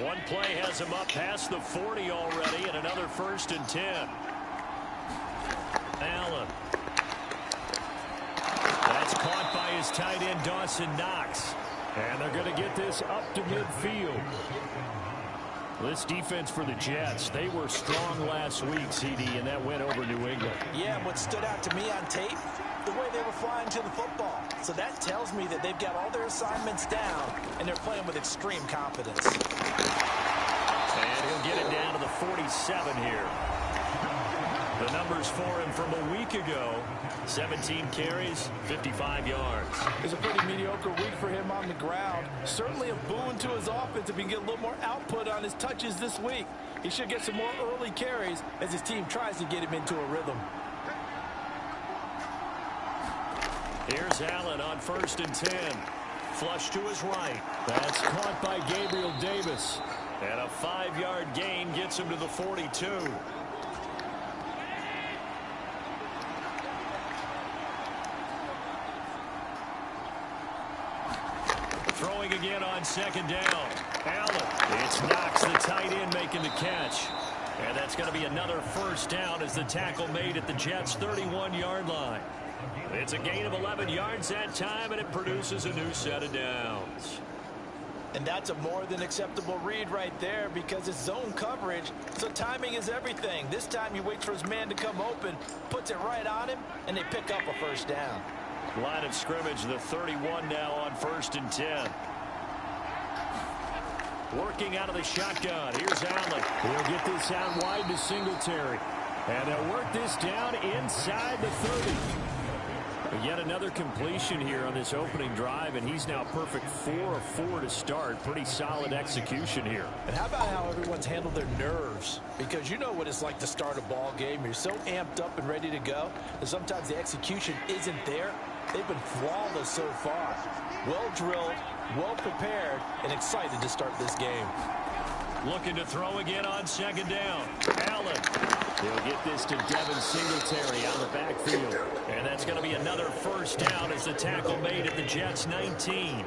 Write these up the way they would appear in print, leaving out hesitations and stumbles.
One play has him up past the 40 already, and another 1st and 10. Allen. That's caught by his tight end, Dawson Knox. And they're going to get this up to midfield. This defense for the Jets, they were strong last week, CD, and that went over New England. Yeah, and what stood out to me on tape, the way they were flying to the football. So that tells me that they've got all their assignments down, and they're playing with extreme confidence. And he'll get it down to the 47 here. The numbers for him from a week ago, 17 carries, 55 yards. It's a pretty mediocre week for him on the ground. Certainly a boon to his offense if he can get a little more output on his touches this week. He should get some more early carries as his team tries to get him into a rhythm. Here's Allen on 1st and 10. Flush to his right. That's caught by Gabriel Davis. And a 5-yard gain gets him to the 42. Throwing again on 2nd down. Allen. It's Knox, the tight end, making the catch. And that's going to be another 1st down as the tackle made at the Jets' 31-yard line. It's a gain of 11 yards that time, and it produces a new set of downs. And that's a more than acceptable read right there because it's zone coverage, so timing is everything. This time he waits for his man to come open, puts it right on him, and they pick up a 1st down. Line of scrimmage, the 31 now on 1st and 10. Working out of the shotgun. Here's Allen. He'll get this out wide to Singletary. And they'll work this down inside the 30. But yet another completion here on this opening drive, and he's now perfect 4 of 4 to start. Pretty solid execution here. And how about how everyone's handled their nerves? Because you know what it's like to start a ball game. You're so amped up and ready to go, and sometimes the execution isn't there. They've been flawless so far. Well drilled, well prepared, and excited to start this game. Looking to throw again on 2nd down. Allen. He'll get this to Devin Singletary out of the backfield. And that's going to be another 1st down as the tackle made at the Jets' 19.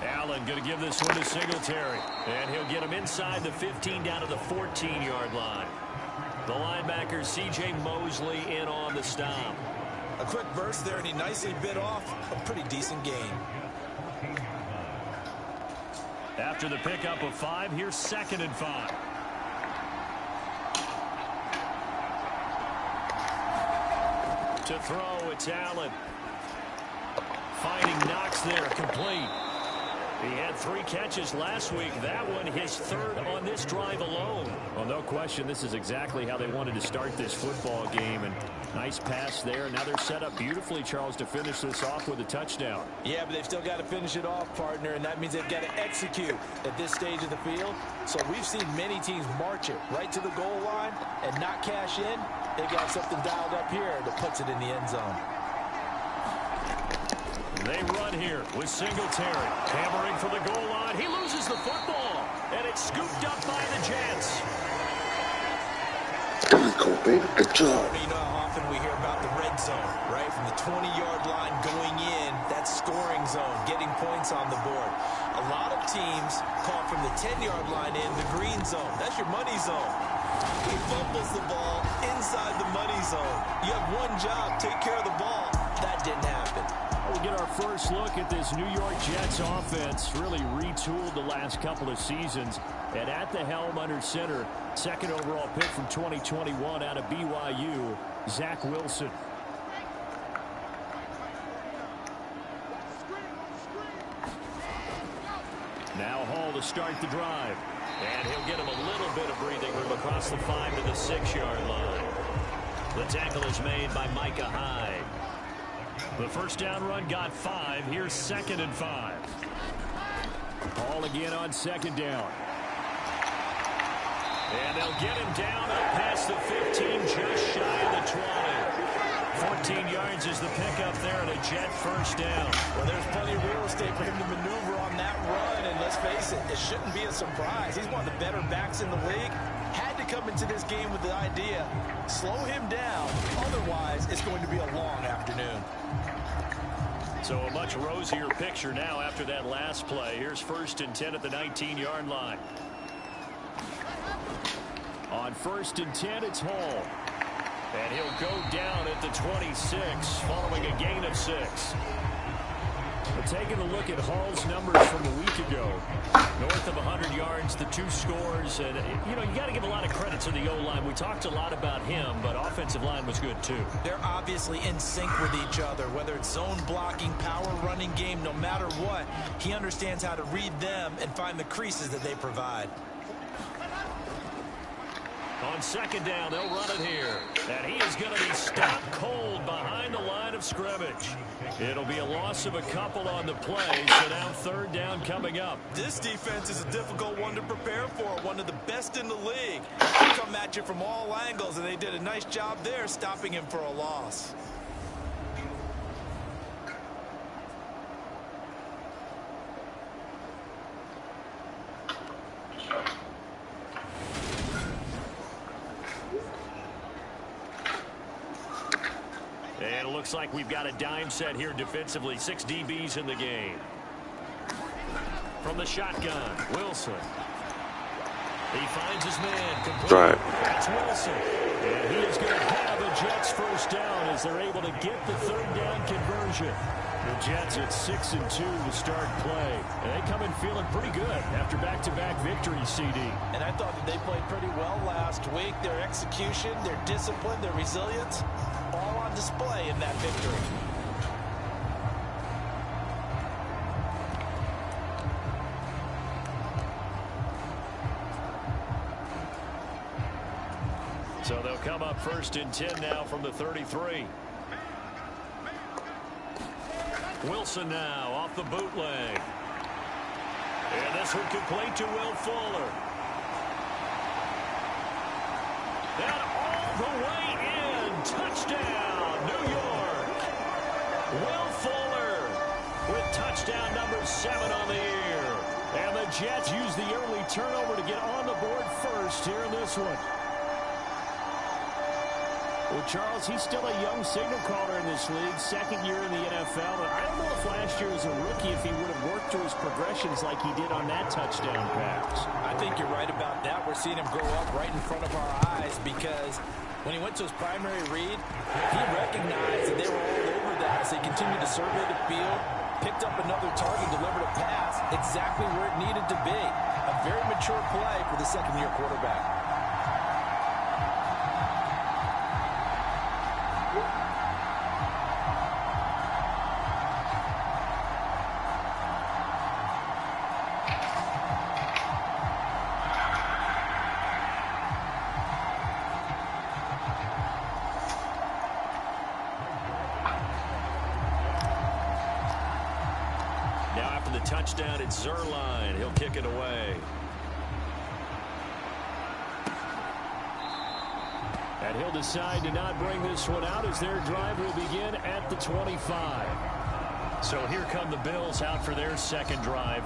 Allen going to give this one to Singletary. And he'll get him inside the 15 down to the 14-yard line. The linebacker, C.J. Mosley, in on the stop. A quick burst there, and he nicely bit off a pretty decent gain. After the pickup of 5, here's 2nd and 5. To throw, it's Allen. Finding Knox there, complete. He had 3 catches last week. That one, his 3rd on this drive alone. Well, no question, this is exactly how they wanted to start this football game. And nice pass there. Now they're set up beautifully, Charles, to finish this off with a touchdown. Yeah, but they've still got to finish it off, partner, and that means they've got to execute at this stage of the field. So we've seen many teams march it right to the goal line and not cash in. They got something dialed up here that puts it in the end zone. They run here with Singletary. Hammering for the goal line. He loses the football. And it's scooped up by the Jets. Good job. You know how often we hear about the red zone, right? From the 20-yard line going in, that scoring zone, getting points on the board. A lot of teams call from the 10-yard line in the green zone. That's your money zone. He fumbles the ball inside the money zone. You have one job, take care of the ball. That didn't happen. We'll get our first look at this New York Jets offense, really retooled the last couple of seasons. And at the helm under center, 2nd overall pick from 2021 out of BYU, Zach Wilson. Now Hall to start the drive. And he'll get him a little bit of breathing room across the 5 to the 6-yard line. The tackle is made by Micah Hyde. The 1st down run got 5. Here's 2nd and 5. Hall again on 2nd down. And they'll get him down up past the 15, just shy of the 20. 14 yards is the pickup there and a Jet 1st down. Well, there's plenty of real estate for him to maneuver on that run, and let's face it, it shouldn't be a surprise. He's one of the better backs in the league. Had to come into this game with the idea, slow him down, otherwise it's going to be a long afternoon. So a much rosier picture now after that last play. Here's 1st and 10 at the 19-yard line. On 1st and 10, it's Hall. And he'll go down at the 26 following a gain of 6. But taking a look at Hall's numbers from a week ago, north of 100 yards, the 2 scores. And, you know, you got to give a lot of credit to the O-line. We talked a lot about him, but offensive line was good, too. They're obviously in sync with each other, whether it's zone blocking, power running game, no matter what. He understands how to read them and find the creases that they provide. On 2nd down, they'll run it here. And he is going to be stopped cold behind the line of scrimmage. It'll be a loss of a couple on the play, so now 3rd down coming up. This defense is a difficult one to prepare for, one of the best in the league. They come at you from all angles, and they did a nice job there stopping him for a loss. And it looks like we've got a dime set here defensively. 6 DBs in the game. From the shotgun, Wilson. He finds his man. Drive. That's Wilson. And he is going to have a Jets 1st down as they're able to get the 3rd down conversion. The Jets at 6-2 to start play. And they come in feeling pretty good after back-to-back victories, CD. And I thought that they played pretty well last week. Their execution, their discipline, their resilience, all on display in that victory. So they'll come up 1st and 10 now from the 33. Wilson now off the bootleg. And this one complete to Will Fuller. And all the way in. Touchdown, New York. Will Fuller with touchdown number 7 on the year. And the Jets use the early turnover to get on the board first here in this one. Well, Charles, he's still a young signal caller in this league, 2nd year in the NFL. And I don't know if last year as a rookie, if he would have worked through his progressions like he did on that touchdown pass. I think you're right about that. We're seeing him grow up right in front of our eyes because when he went to his primary read, he recognized that they were all over that as they continued to survey the field, picked up another target, delivered a pass exactly where it needed to be. A very mature play for the 2nd-year quarterback. Touchdown, it's Zerline. He'll kick it away. And he'll decide to not bring this one out as their drive will begin at the 25. So here come the Bills out for their 2nd drive.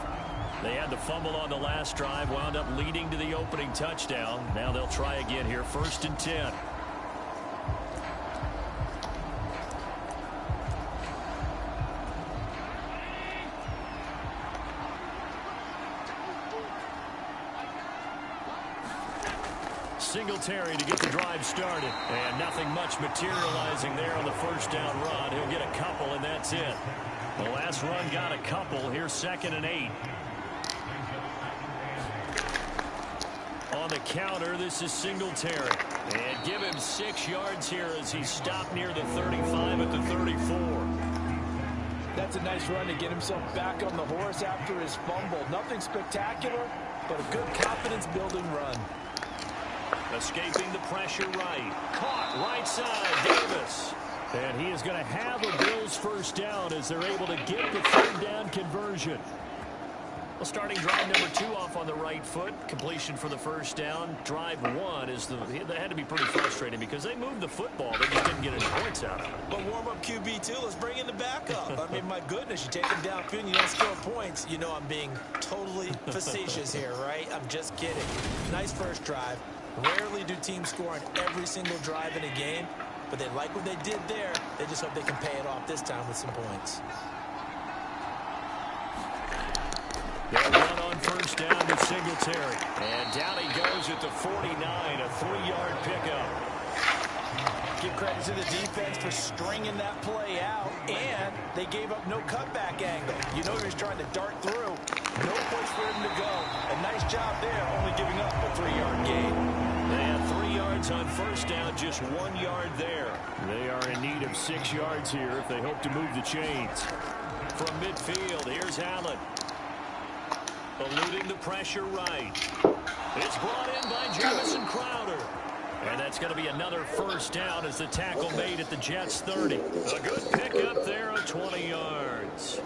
They had the fumble on the last drive, wound up leading to the opening touchdown. Now they'll try again here, 1st and 10. Singletary to get the drive started. And nothing much materializing there on the 1st down run. He'll get a couple, and that's it. The last run got a couple. Here's 2nd and 8. On the counter, this is Singletary. And give him 6 yards here as he's stopped near the 35 at the 34. That's a nice run to get himself back on the horse after his fumble. Nothing spectacular, but a good confidence-building run. Escaping the pressure right. Caught right side, Davis. And he is going to have a Bills 1st down as they're able to get the 3rd down conversion. Well, starting drive number 2 off on the right foot. Completion for the 1st down. Drive 1 is that had to be pretty frustrating because they moved the football. They just didn't get any points out of it. But warm-up QB2, let's bring in the backup. I mean, my goodness, you take him downfield and you don't score points. You know I'm being totally facetious here, right? I'm just kidding. Nice first drive. Rarely do teams score on every single drive in a game, but they like what they did there. They just hope they can pay it off this time with some points. They'll run on first down to Singletary. And down he goes at the 49, a 3-yard pickup. Give credit to the defense for stringing that play out, and they gave up no cutback angle. You know he was trying to dart through. No place for him to go. A nice job there, only giving up a 3-yard gain. They have 3 yards on first down, just 1 yard there. They are in need of 6 yards here if they hope to move the chains. From midfield, here's Allen. Eluding the pressure right. It's brought in by Jamison Crowder. And that's going to be another first down as the tackle made at the Jets' 30. A good pickup there of 20 yards.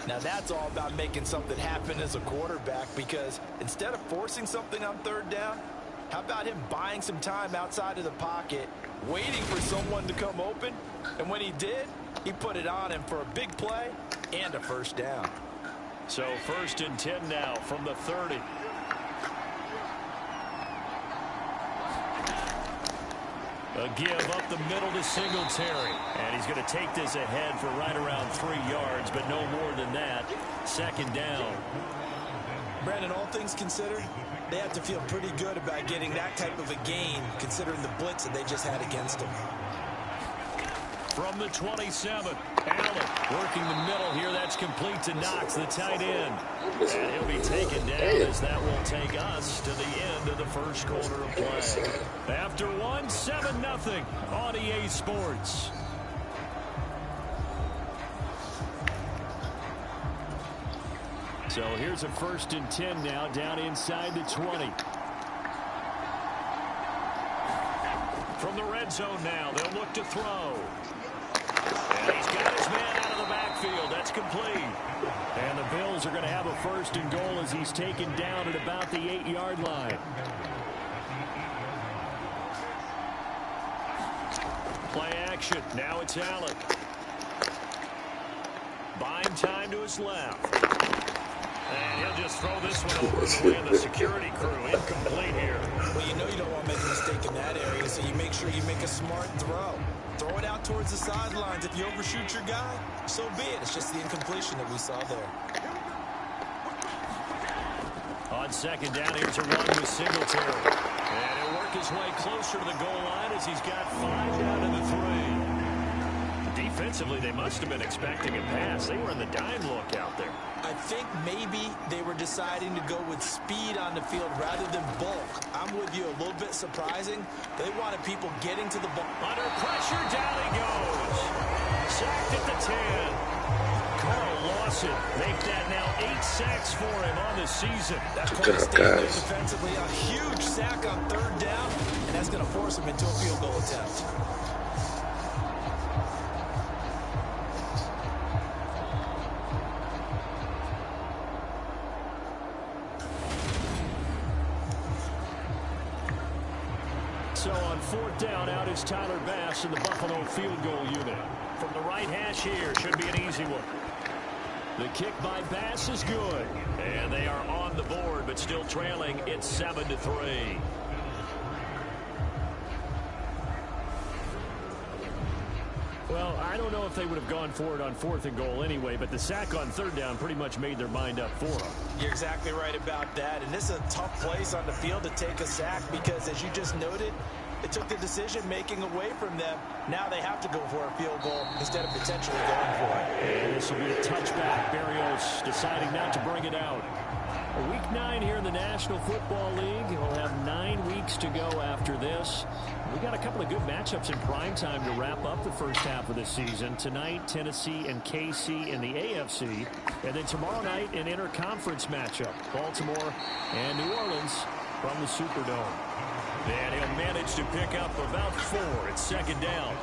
Now that's all about making something happen as a quarterback, because instead of forcing something on third down, how about him buying some time outside of the pocket, waiting for someone to come open, and when he did, he put it on him for a big play and a first down. So 1st and 10 now from the 30. A give up the middle to Singletary. And he's going to take this ahead for right around 3 yards, but no more than that. 2nd down. Brandon, all things considered, they have to feel pretty good about getting that type of a gain, considering the blitz that they just had against them. From the 27, Allen working the middle here. That's complete to Knox, the tight end. And he'll be taken down as that will take us to the end of the first quarter of play. After 7-0 on EA Sports. So here's a 1st and 10 now down inside the 20. From the red zone now, they'll look to throw. And he's got his man out of the backfield. That's complete. And the Bills are going to have a 1st and goal as he's taken down at about the 8-yard line. Play action. Now it's Allen. Buying time to his left. And he'll just throw this one over the way of the security crew. Incomplete here. Well, you know you don't want to make a mistake in that area, so you make sure you make a smart throw. Throw it out towards the sidelines. If you overshoot your guy, so be it. It's just the incompletion that we saw there. On 2nd down, here's a run with Singletary. And he'll work his way closer to the goal line as he's got 5 down to the 3. Defensively, they must have been expecting a pass. They were in the dime look out there. I think maybe they were deciding to go with speed on the field rather than bulk. I'm with you, a little bit surprising. They wanted people getting to the ball. Under pressure, down he goes. Sacked at the 10. Carl Lawson make that now 8 sacks for him on the season. That's quite a statement defensively. A huge sack on 3rd down, and that's going to force him into a field goal attempt. So on 4th down, out is Tyler Bass in the Buffalo field goal unit. From the right hash here, should be an easy one. The kick by Bass is good. And they are on the board, but still trailing. It's 7-3. Well, I don't know if they would have gone for it on 4th and goal anyway, but the sack on 3rd down pretty much made their mind up for them. You're exactly right about that, and this is a tough place on the field to take a sack because, as you just noted, it took the decision-making away from them. Now they have to go for a field goal instead of potentially going for it. And this will be a touchback. Berrios deciding not to bring it out. Week 9 here in the National Football League. We'll have 9 weeks to go after this. We got a couple of good matchups in prime time to wrap up the first half of the season. Tonight, Tennessee and KC in the AFC. And then tomorrow night, an interconference matchup. Baltimore and New Orleans from the Superdome. And he'll manage to pick up about 4. It's 2nd down.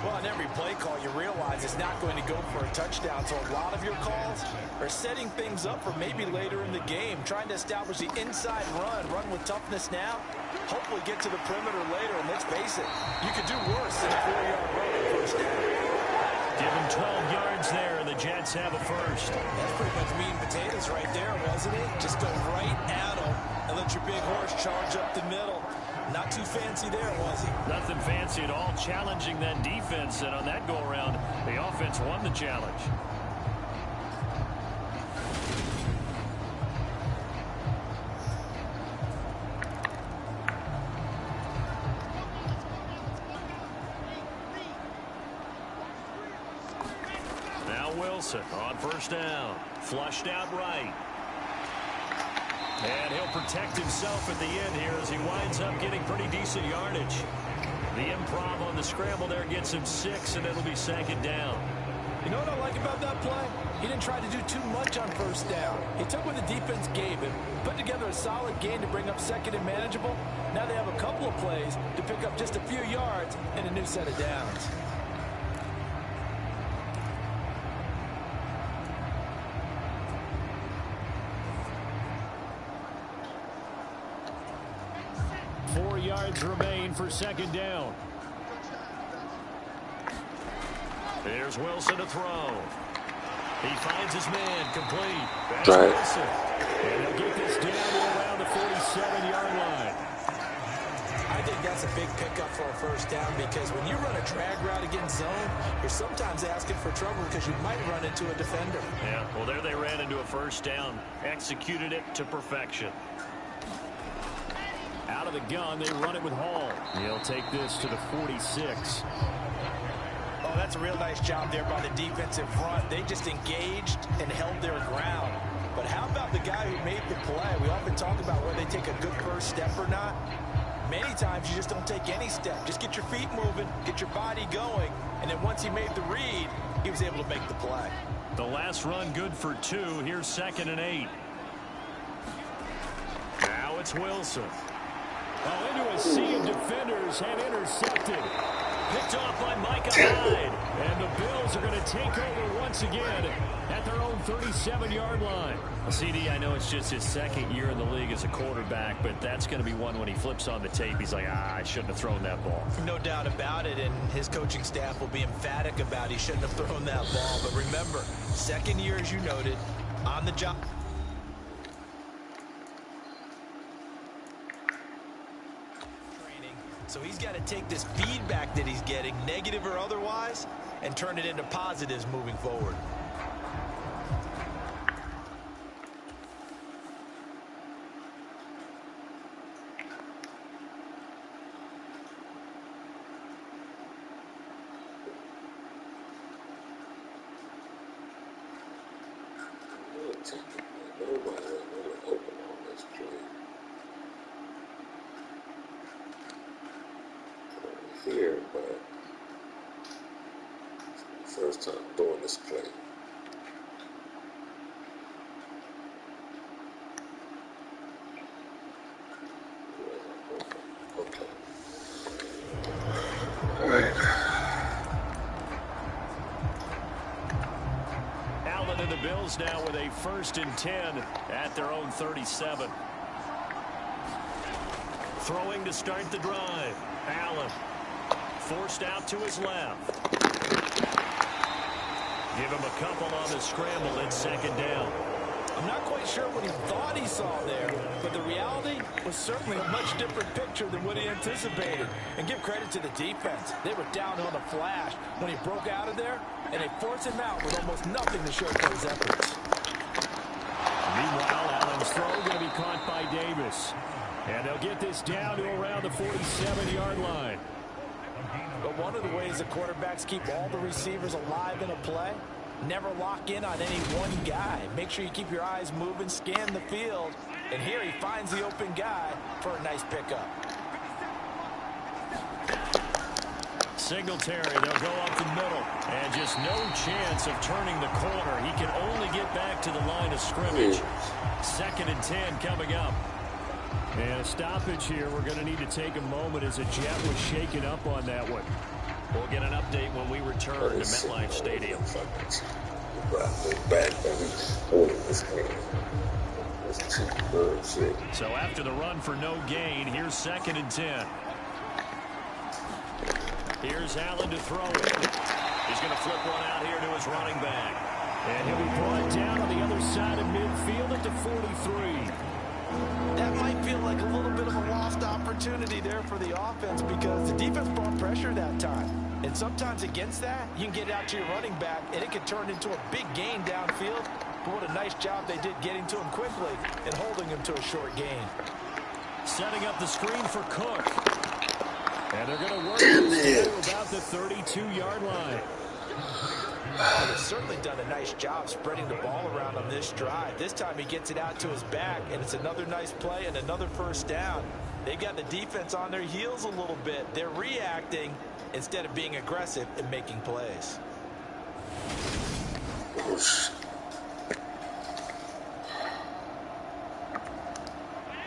Well, on every play call, you realize it's not going to go for a touchdown. So a lot of your calls are setting things up for maybe later in the game, trying to establish the inside run with toughness now, hopefully get to the perimeter later. And let's face it, you could do worse than a 4-yard run on first down. Give him 12 yards there, and the Jets have a first. That's pretty much meat and potatoes right there, wasn't it? Just go right at him and let your big horse charge up the middle. Not too fancy there, was he? Nothing fancy at all, challenging that defense, and on that go-around, the offense won the challenge. Wilson on first down. Flushed out right. And he'll protect himself at the end here as he winds up getting pretty decent yardage. The improv on the scramble there gets him 6, and it'll be 2nd down. You know what I like about that play? He didn't try to do too much on first down. He took what the defense gave him, put together a solid gain to bring up 2nd and manageable. Now they have a couple of plays to pick up just a few yards and a new set of downs. Yards remain for 2nd down. Here's Wilson to throw. He finds his man complete. That's Wilson. And he'll get this down to around the 47-yard line. I think that's a big pickup for a first down because when you run a drag route against zone, you're sometimes asking for trouble because you might run into a defender. Yeah, well, there they ran into a first down. Executed it to perfection. Out of the gun, they run it with Hall. He'll take this to the 46. Oh, that's a real nice job there by the defensive front. They just engaged and held their ground. But how about the guy who made the play? We often talk about whether they take a good first step or not. Many times you just don't take any step. Just get your feet moving, get your body going, and then once he made the read, he was able to make the play. The last run good for 2. Here's 2nd and 8. Now it's Wilson. Oh, into a sea of defenders and intercepted. Picked off by Micah Hyde. And the Bills are going to take over once again at their own 37-yard line. CD, I know it's just his 2nd year in the league as a quarterback, but that's going to be one when he flips on the tape. He's like, I shouldn't have thrown that ball. No doubt about it, and his coaching staff will be emphatic about he shouldn't have thrown that ball. But remember, 2nd year, as you noted, on the job. So he's got to take this feedback that he's getting, negative or otherwise, and turn it into positives moving forward. Here, but it's the first time doing this play. Okay. All right. Allen and the Bills now with a 1st and 10 at their own 37. Throwing to start the drive. Allen. Forced out to his left. Give him a couple on the scramble. It's 2nd down. I'm not quite sure what he thought he saw there, but the reality was certainly a much different picture than what he anticipated. And give credit to the defense. They were down on a flash when he broke out of there, and they forced him out with almost nothing to show for his efforts. Meanwhile, Allen's throw going to be caught by Davis. And they'll get this down to around the 47-yard line. But one of the ways the quarterbacks keep all the receivers alive in a play, never lock in on any one guy. Make sure you keep your eyes moving, scan the field, and here he finds the open guy for a nice pickup. Singletary, they'll go up the middle, and just no chance of turning the corner. He can only get back to the line of scrimmage. 2nd and 10 coming up. And a stoppage here. We're going to need to take a moment as a jet was shaken up on that one. We'll get an update when we return to MetLife Stadium. So after the run for no gain, here's 2nd and 10. Here's Allen to throw in. He's going to flip one out here to his running back. And he'll be brought down on the other side of midfield at the 43. That might feel like a little bit of a lost opportunity there for the offense because the defense brought pressure that time. And sometimes against that, you can get out to your running back, and it can turn into a big gain downfield. But what a nice job they did getting to him quickly and holding him to a short gain. Setting up the screen for Cook. And they're going to work this to about the 32-yard line. Well, they've certainly done a nice job spreading the ball around on this drive. This time he gets it out to his back, and it's another nice play and another first down. They've got the defense on their heels a little bit. They're reacting instead of being aggressive and making plays.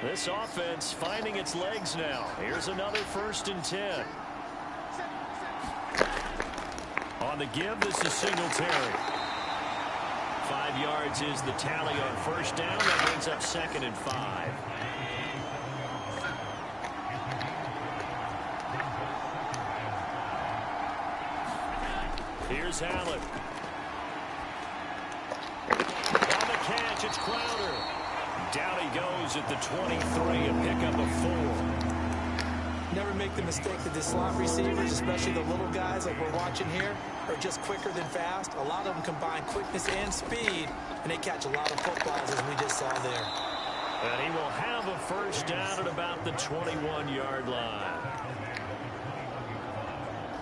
This offense finding its legs now. Here's another 1st and 10. On the give, this is Singletary. 5 yards is the tally on 1st down. That brings up 2nd and 5. Here's Allen. On the catch, it's Crowder. Down he goes at the 23, a pickup of 4. Never make the mistake that the slot receivers, especially the little guys like we're watching here, are just quicker than fast. A lot of them combine quickness and speed, and they catch a lot of footballs, as we just saw there. And he will have a 1st down at about the 21-yard line.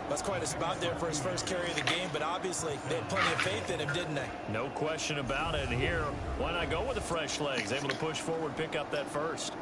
That's quite a spot there for his first carry of the game, but obviously they had plenty of faith in him, didn't they? No question about it. And here, why not go with the fresh legs? Able to push forward, pick up that 1st.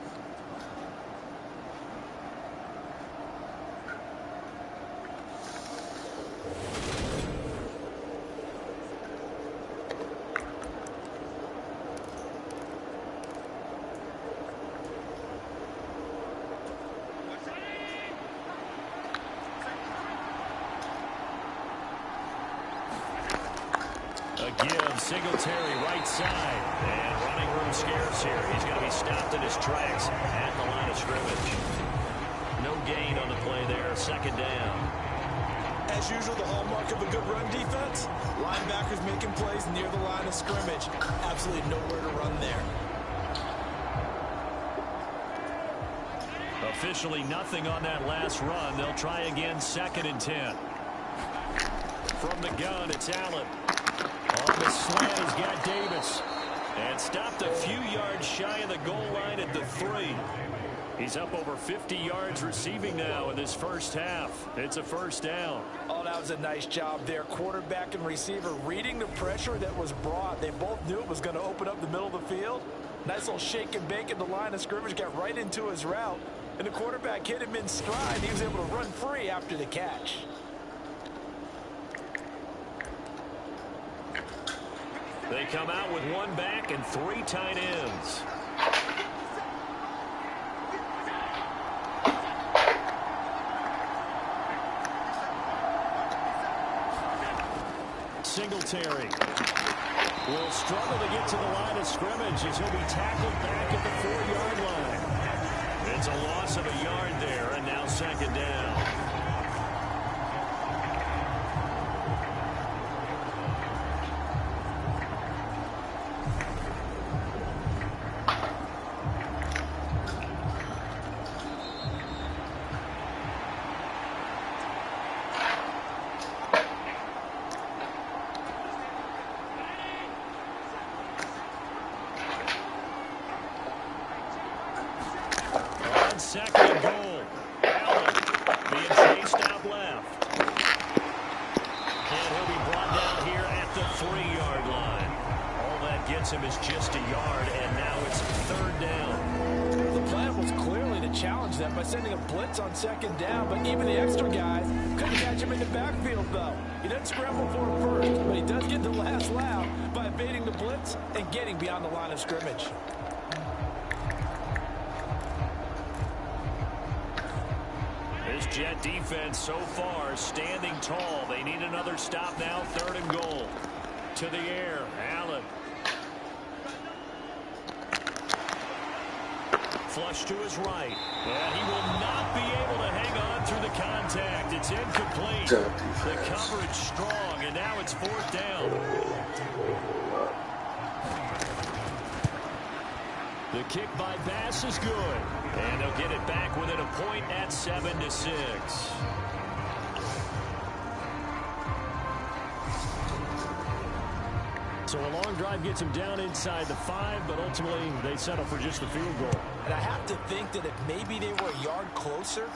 Give Singletary right side, and running room scarce here. He's going to be stopped in his tracks at the line of scrimmage. No gain on the play there, 2nd down. As usual, the hallmark of a good run defense, linebackers making plays near the line of scrimmage. Absolutely nowhere to run there. Officially nothing on that last run. They'll try again, 2nd and 10. From the gun, it's Allen. On the slant, he's got Davis. And stopped a few yards shy of the goal line at the 3. He's up over 50 yards receiving now in this first half. It's a 1st down. Oh, that was a nice job there. Quarterback and receiver reading the pressure that was brought. They both knew it was going to open up the middle of the field. Nice little shake and bake at the line of scrimmage. Got right into his route. And the quarterback hit him in stride. He was able to run free after the catch. They come out with 1 back and 3 tight ends. Singletary will struggle to get to the line of scrimmage as he'll be tackled back at the 4-yard line. It's a loss of a yard there, and now 2nd down. Second and goal. Allen being chased out left. And he'll be brought down here at the 3-yard line. All that gets him is just a yard, and now it's 3rd down. The plan was clearly to challenge them by sending a blitz on 2nd down, but even the extra guys couldn't catch him in the backfield, though. He doesn't scramble for him first, but he does get the last laugh by evading the blitz and getting beyond the line of scrimmage. Jet defense so far standing tall. They need another stop now. 3rd and goal. To the air. Allen. Flush to his right. And he will not be able to hang on through the contact. It's incomplete. The coverage strong, and now it's 4th down. The kick by Bass is good. And they'll get it back within a point at 7-6. So a long drive gets him down inside the 5, but ultimately they settle for just the field goal. And I have to think that if maybe they were a yard closer,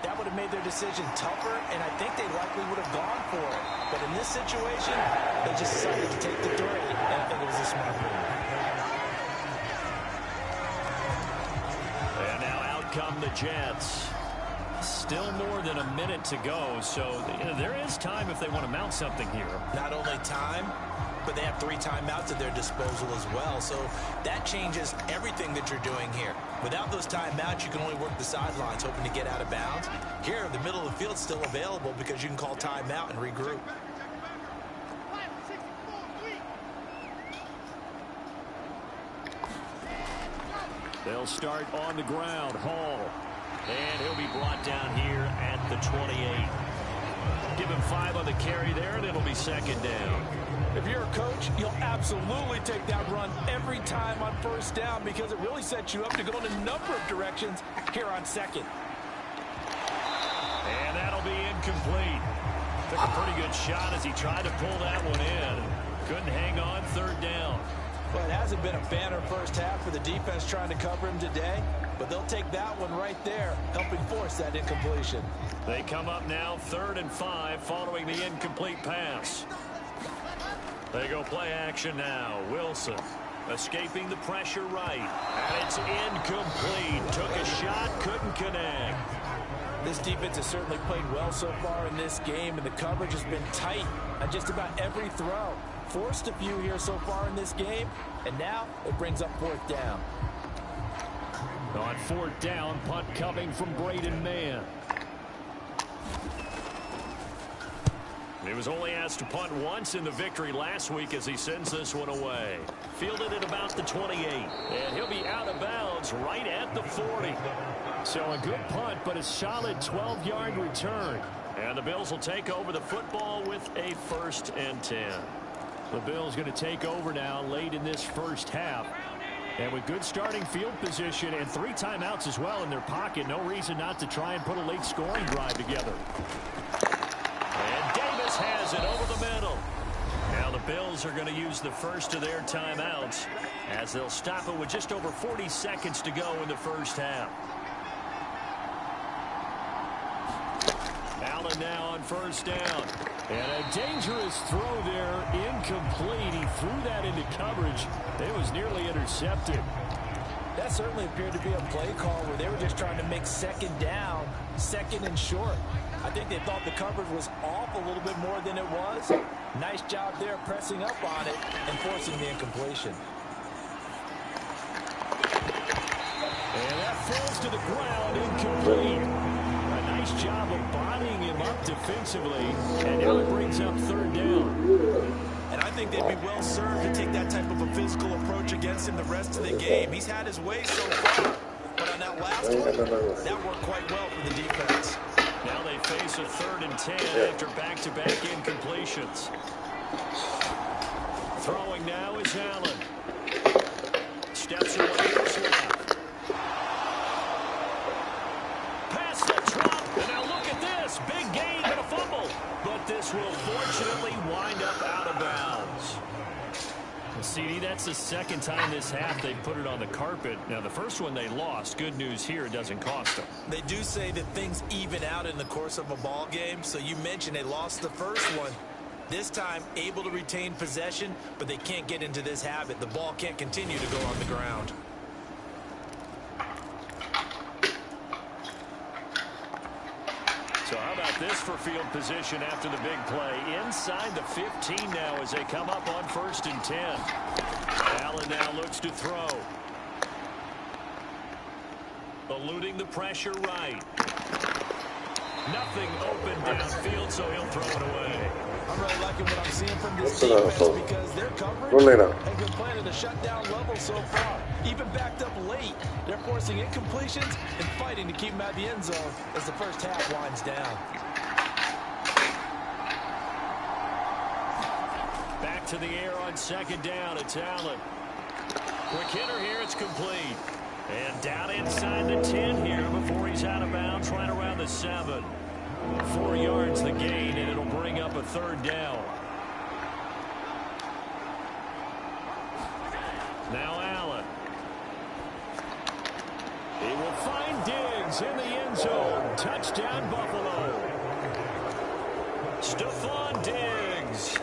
that would have made their decision tougher, and I think they likely would have gone for it. But in this situation, they just decided to take the 3, and I think it was a smart move. And now out come the Jets. Still more than a minute to go, so there is time if they want to mount something here. Not only time, but they have 3 timeouts at their disposal as well, so that changes everything that you're doing here. Without those timeouts, you can only work the sidelines, hoping to get out of bounds. Here, the middle of the field's still available because you can call timeout and regroup. They'll start on the ground. Hall. And he'll be brought down here at the 28. Give him 5 on the carry there, and it'll be second down. If you're a coach, you'll absolutely take that run every time on first down because it really sets you up to go in a number of directions here on second. And that'll be incomplete. Took a pretty good shot as he tried to pull that one in. Couldn't hang on, third down. Well, it hasn't been a banner first half for the defense trying to cover him today, but they'll take that one right there, helping force that incompletion. They come up now 3rd and 5 following the incomplete pass. They go play action now. Wilson escaping the pressure right. And it's incomplete. Took a shot, couldn't connect. This defense has certainly played well so far in this game, and the coverage has been tight on just about every throw. Forced a few here so far in this game, and now it brings up 4th down. On 4th down, punt coming from Braden Mann. He was only asked to punt once in the victory last week as he sends this one away. Fielded at about the 28. And he'll be out of bounds right at the 40. So a good punt, but a solid 12-yard return. And the Bills will take over the football with a 1st and 10. The Bills going to take over now late in this first half. And with good starting field position and 3 timeouts as well in their pocket, no reason not to try and put a late scoring drive together. And Davis has it over the middle. Now the Bills are going to use the first of their timeouts as they'll stop it with just over 40 seconds to go in the first half. Allen now on 1st down. And a dangerous throw there, incomplete. He threw that into coverage. It was nearly intercepted. That certainly appeared to be a play call where they were just trying to make 2nd down, 2nd and short. I think they thought the coverage was off a little bit more than it was. Nice job there pressing up on it and forcing the incompletion. And that falls to the ground, incomplete. A nice job of bodying him up defensively. And now it brings up 3rd down. And I think they'd be well served to take that type of a physical approach against him the rest of the game. He's had his way so far. But on that last one, that worked quite well for the defense. Now they face a 3rd and 10 after back-to-back incompletions. Throwing now is Allen. Steps away to his left. Pass the drop. And now look at this. Big gain and a fumble. But this will fortunately wind up out of bounds. CD, that's the 2nd time this half they've put it on the carpet. Now, the first one they lost. Good news here, it doesn't cost them. They do say that things even out in the course of a ball game. So you mentioned they lost the first one. This time, able to retain possession, but they can't get into this habit. The ball can't continue to go on the ground. So how about this for field position after the big play? Inside the 15 now as they come up on 1st and 10. Allen now looks to throw. Eluding the pressure right. Nothing open downfield, so he'll throw it away. I'm really liking what I'm seeing from this defense because their coverage has been playing at a shutdown level so far. Even backed up late, they're forcing incompletions and fighting to keep them out of the end zone as the first half winds down. Back to the air on 2nd down. It's Allen. Quick hitter here. It's complete. And down inside the 10 here before he's out of bounds right around the 7. 4 yards the gain, and it'll bring up a 3rd down. Now Allen. He will find Diggs. Diggs in the end zone. Touchdown, Buffalo. Stephon Diggs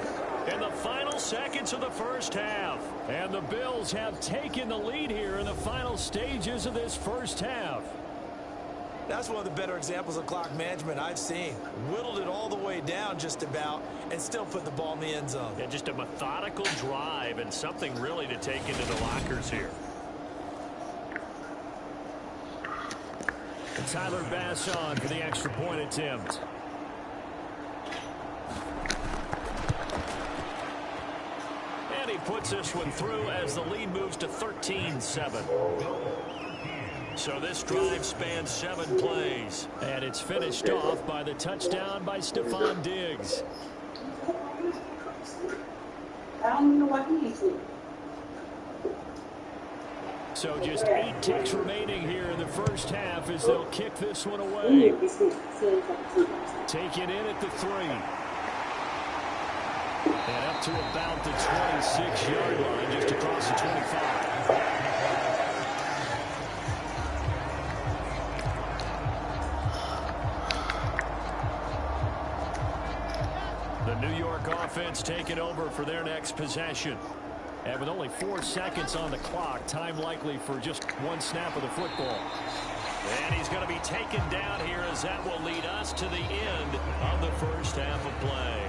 in the final seconds of the first half. And the Bills have taken the lead here in the final stages of this first half. That's one of the better examples of clock management I've seen. Whittled it all the way down just about and still put the ball in the end zone. Yeah, just a methodical drive and something really to take into the lockers here. And Tyler Bass on for the extra point attempt. And he puts this one through as the lead moves to 13-7. So this drive spans 7 plays. And it's finished off by the touchdown by Stephon Diggs. So just 8 ticks remaining here in the first half as they'll kick this one away. Take it in at the 3. And up to about the 26-yard line, just across the 25. New York offense taking over for their next possession. And with only 4 seconds on the clock, time likely for just 1 snap of the football. And he's going to be taken down here as that will lead us to the end of the first half of play.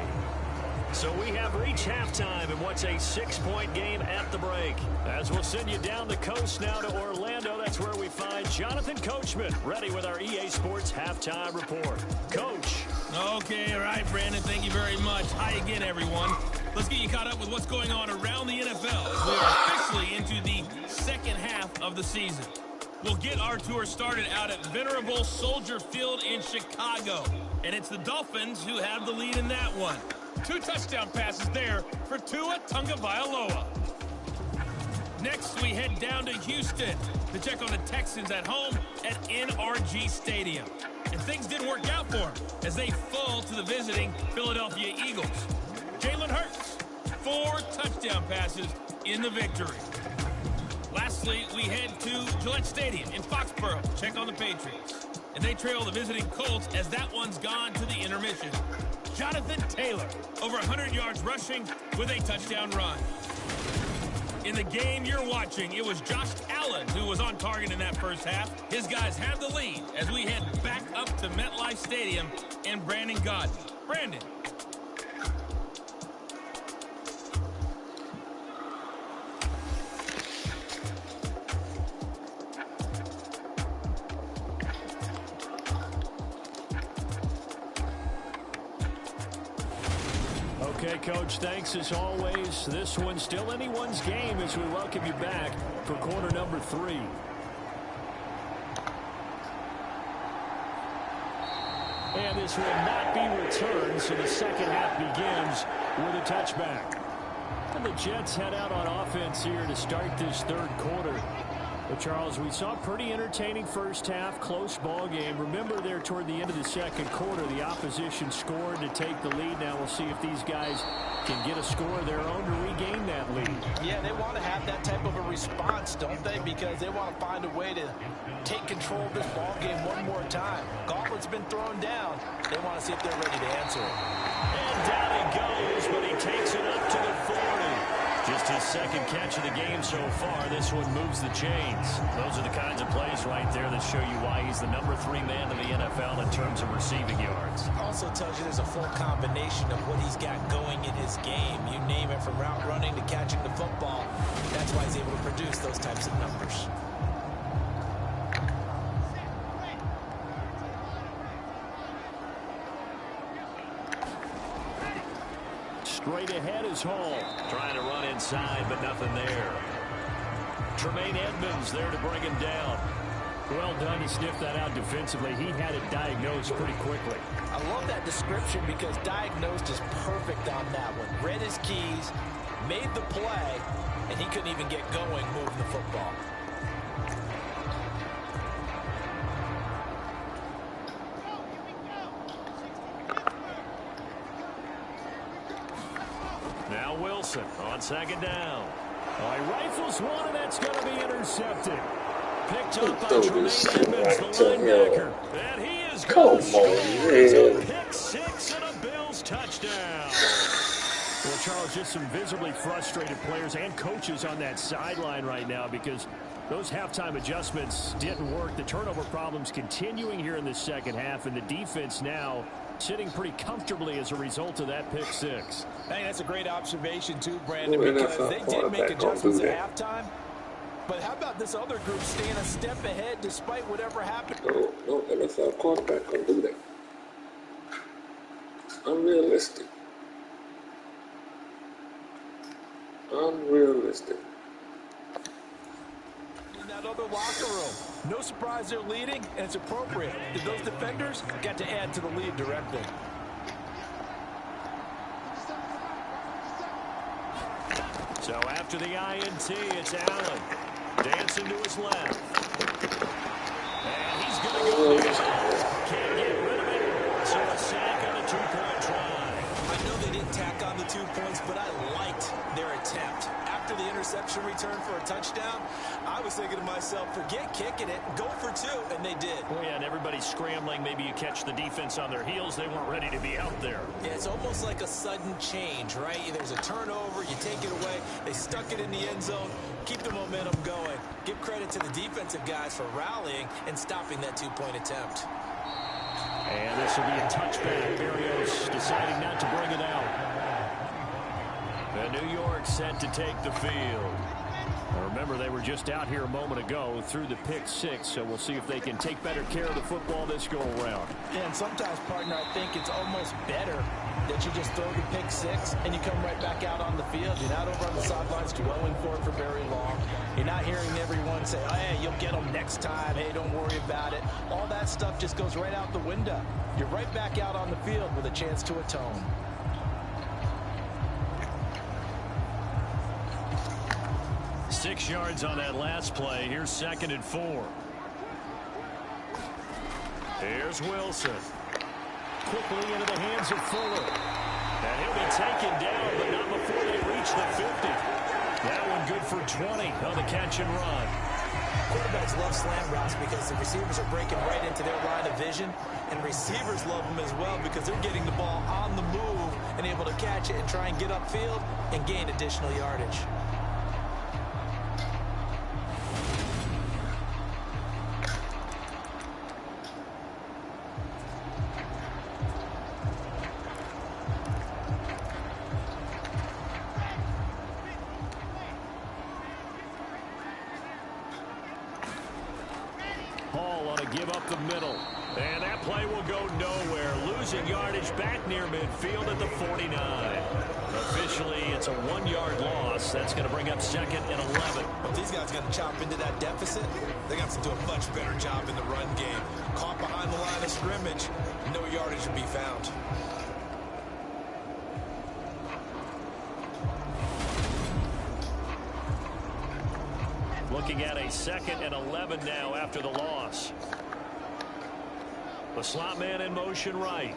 So we have reached halftime in what's a 6-point game at the break. As we'll send you down the coast now to Orlando, that's where we find Jonathan Coachman ready with our EA Sports halftime report. Coach. Okay, all right, Brandon, thank you very much. Hi again, everyone. Let's get you caught up with what's going on around the NFL as we are officially into the second half of the season. We'll get our tour started out at venerable Soldier Field in Chicago. And it's the Dolphins who have the lead in that one. 2 touchdown passes there for Tua Tagovailoa. Next, we head down to Houston to check on the Texans at home at NRG Stadium. And things didn't work out for them as they fall to the visiting Philadelphia Eagles. Jalen Hurts, 4 touchdown passes in the victory. Lastly, we head to Gillette Stadium in Foxborough to check on the Patriots. And they trail the visiting Colts as that one's gone to the intermission. Jonathan Taylor, over 100 yards rushing with a touchdown run. In the game you're watching, it was Josh Allen who was on target in that first half. His guys have the lead as we head back up to MetLife Stadium and Brandon Godden. Brandon. Okay, Coach, thanks as always. This one's still anyone's game as we welcome you back for quarter number 3. And this will not be returned, so the second half begins with a touchback. And the Jets head out on offense here to start this third quarter. Well, Charles, we saw a pretty entertaining first half, close ball game. Remember there toward the end of the second quarter, the opposition scored to take the lead. Now we'll see if these guys can get a score of their own to regain that lead. Yeah, they want to have that type of a response, don't they? Because they want to find a way to take control of this ball game one more time. Gauntlet's been thrown down. They want to see if they're ready to answer it. And down he goes, but he takes it up to the 40. Just his second catch of the game so far. This one moves the chains. Those are the kinds of plays right there that show you why he's the number 3 man in the NFL in terms of receiving yards. Also tells you there's a full combination of what he's got going in his game. You name it, from route running to catching the football. That's why he's able to produce those types of numbers. Straight ahead is Hall. Trying to run inside, but nothing there. Tremaine Edmonds there to bring him down. Well done to sniff that out defensively. He had it diagnosed pretty quickly. I love that description because diagnosed is perfect on that one. Read his keys, made the play, and he couldn't even get going moving the football. Now Wilson on second down. Oh, he rifles one, and that's going to be intercepted. picked up by Throw Tremaine this shit Edmonds, the right to him. linebacker. And he is Come going on, to score. man. It's a pick six and a Bills touchdown. Well, Charles, just some visibly frustrated players and coaches on that sideline right now because those halftime adjustments didn't work. The turnover problems continuing here in the second half, and the defense now sitting pretty comfortably as a result of that pick six. Hey, that's a great observation too, Brandon, Ooh, because NFL they did make quarterback gonna adjustments do at that. halftime. But how about this other group staying a step ahead despite whatever happened? No NFL quarterback gonna do that. Unrealistic. Unrealistic. In that other locker room. No surprise they're leading, and it's appropriate. Those defenders got to add to the lead directly. So after the INT, it's Allen. Dancing to his left. And he's going to go down. Can't get rid of it. So a sack on a two-point try. I know they didn't tack on the 2 points, but I liked their attempt. After the interception return for a touchdown, I was thinking to myself, forget kicking it, go for two, and they did. Well, yeah, and everybody's scrambling. Maybe you catch the defense on their heels. They weren't ready to be out there. Yeah, it's almost like a sudden change, right? There's a turnover, you take it away, they stuck it in the end zone, keep the momentum going. Give credit to the defensive guys for rallying and stopping that 2-point attempt. And this will be a touchback. Berrios deciding not to bring it out. The New York set to take the field. Now remember, they were just out here a moment ago through the pick six, so we'll see if they can take better care of the football this go-around. Yeah, and sometimes, partner, I think it's almost better that you just throw the pick six and you come right back out on the field. You're not over on the sidelines dwelling for it for very long. You're not hearing everyone say, oh, hey, you'll get them next time. Hey, don't worry about it. All that stuff just goes right out the window. You're right back out on the field with a chance to atone. Six yards on that last play. Here's 2nd and 4. Here's Wilson. Quickly into the hands of Fuller. And he'll be taken down, but not before they reach the 50. That one good for 20 on the catch and run. Quarterbacks love slant routes because the receivers are breaking right into their line of vision, and receivers love them as well because they're getting the ball on the move and able to catch it and try and get upfield and gain additional yardage. Hall on a give up the middle. And that play will go nowhere. Losing yardage back near midfield at the 49. Officially, it's a 1-yard loss. That's going to bring up 2nd and 11. If these guys are going to chop into that deficit, they got to do a much better job in the run game. Caught behind the line of scrimmage, no yardage to be found. Looking at a 2nd and 11 now after the loss. The slot man in motion right.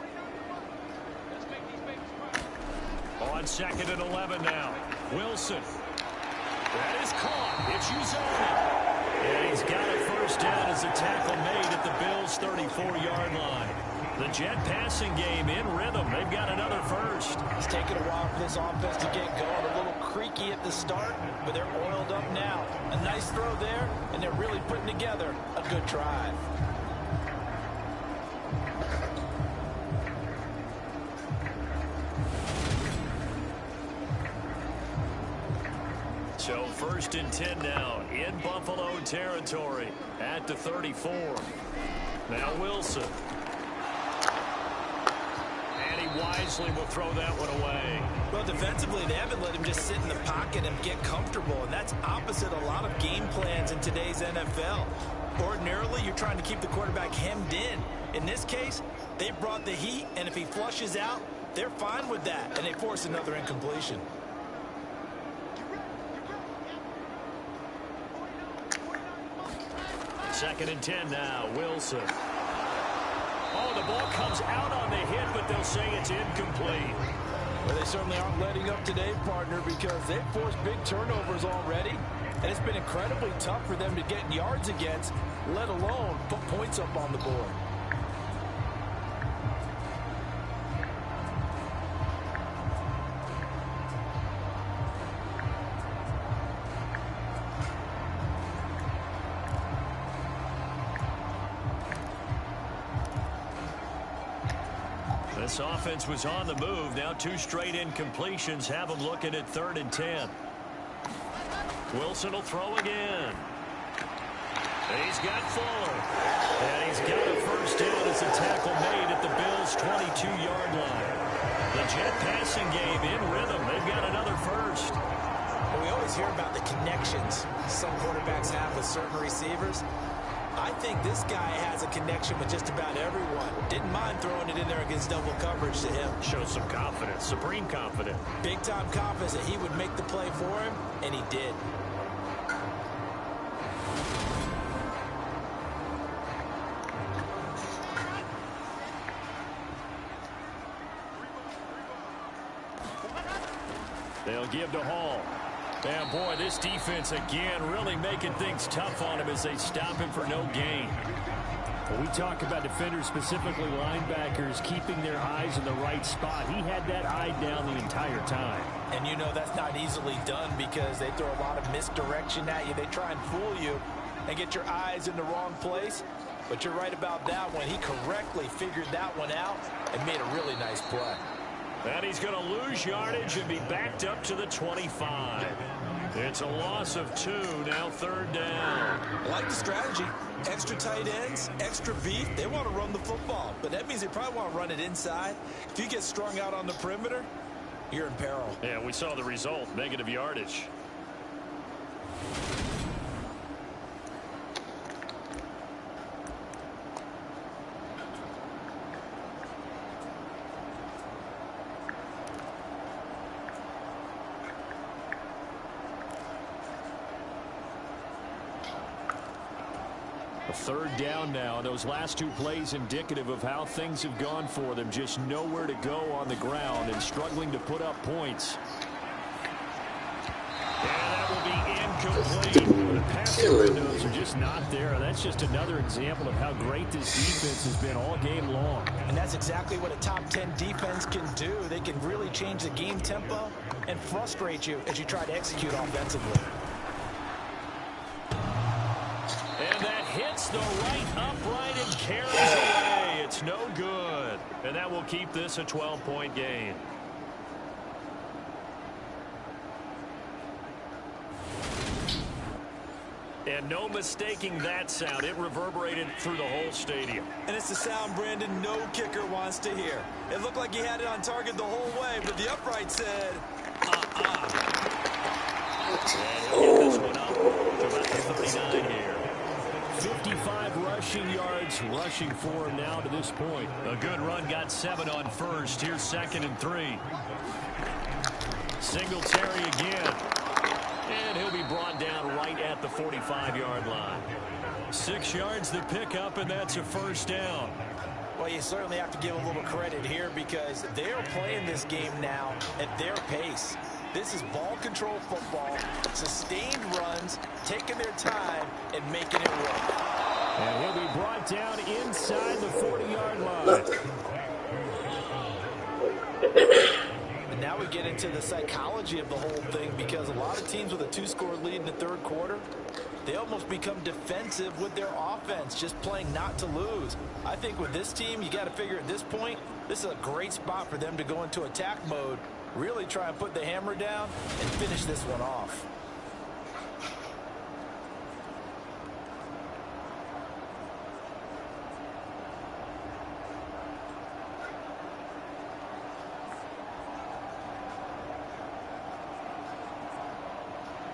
On 2nd and 11 now. Wilson. That is caught. It's Uzomah. And he's got a first down as a tackle made at the Bills' 34-yard line. The Jet passing game in rhythm. They've got another first. It's taken a while for this offense to get going. A little creaky at the start, but they're oiled up now. A nice throw there, and they're really putting together a good drive. So 1st and 10 now in Buffalo territory at the 34. Now Wilson. And he wisely will throw that one away. Well, defensively, they haven't let him just sit in the pocket and get comfortable, and that's opposite a lot of game plans in today's NFL. Ordinarily, you're trying to keep the quarterback hemmed in. In this case, they brought the heat, and if he flushes out, they're fine with that, and they force another incompletion. Second and 10 now, Wilson. Oh, the ball comes out on the hit, but they'll say it's incomplete. Well, they certainly aren't letting up today, partner, because they've forced big turnovers already. And it's been incredibly tough for them to get yards against, let alone put points up on the board. This offense was on the move. Now 2 straight incompletions have them looking at 3rd and 10. Wilson will throw again. And he's got Fuller. And he's got a first down as a tackle made at the Bills' 22-yard line. The Jet passing game in rhythm. They've got another first. Well, we always hear about the connections some quarterbacks have with certain receivers. I think this guy has a connection with just about everyone. Didn't mind throwing it in there against double coverage to him. Shows some confidence, supreme confidence. Big-time confidence that he would make the play for him, and he did. They'll give to Hall. And boy, this defense again really making things tough on him as they stop him for no gain. When we talk about defenders, specifically linebackers, keeping their eyes in the right spot, he had that eye down the entire time. And you know that's not easily done because they throw a lot of misdirection at you. They try and fool you and get your eyes in the wrong place. But you're right about that one. He correctly figured that one out and made a really nice play. And he's going to lose yardage and be backed up to the 25. It's a loss of 2, now 3rd down. I like the strategy. Extra tight ends, extra beef. They want to run the football, but that means they probably want to run it inside. If you get strung out on the perimeter, you're in peril. Yeah, we saw the result, negative yardage. A 3rd down now. Those last 2 plays indicative of how things have gone for them. Just nowhere to go on the ground and struggling to put up points. And that will be incomplete. The passing windows are just not there. That's just another example of how great this defense has been all game long. And that's exactly what a top 10 defense can do. They can really change the game tempo and frustrate you as you try to execute offensively. And that hits the right upright and carries away. It's no good. And that will keep this a 12-point game. And no mistaking that sound. It reverberated through the whole stadium. And it's the sound, Brandon, no kicker wants to hear. It looked like he had it on target the whole way, but the upright said, And he'll get this one up to about the 39 here. 55 rushing yards rushing for him now to this point. A good run, got 7 on first. Here's 2nd and 3. Singletary again. And he'll be brought down right at the 45-yard line. 6 yards to pick up, and that's a first down. Well, you certainly have to give a little credit here because they're playing this game now at their pace. This is ball control football, sustained runs, taking their time, and making it work. And he'll be brought down inside the 40-yard line. And now we get into the psychology of the whole thing because a lot of teams with a 2-score lead in the 3rd quarter, they almost become defensive with their offense, just playing not to lose. I think with this team, you got to figure at this point, this is a great spot for them to go into attack mode, really try and put the hammer down and finish this one off.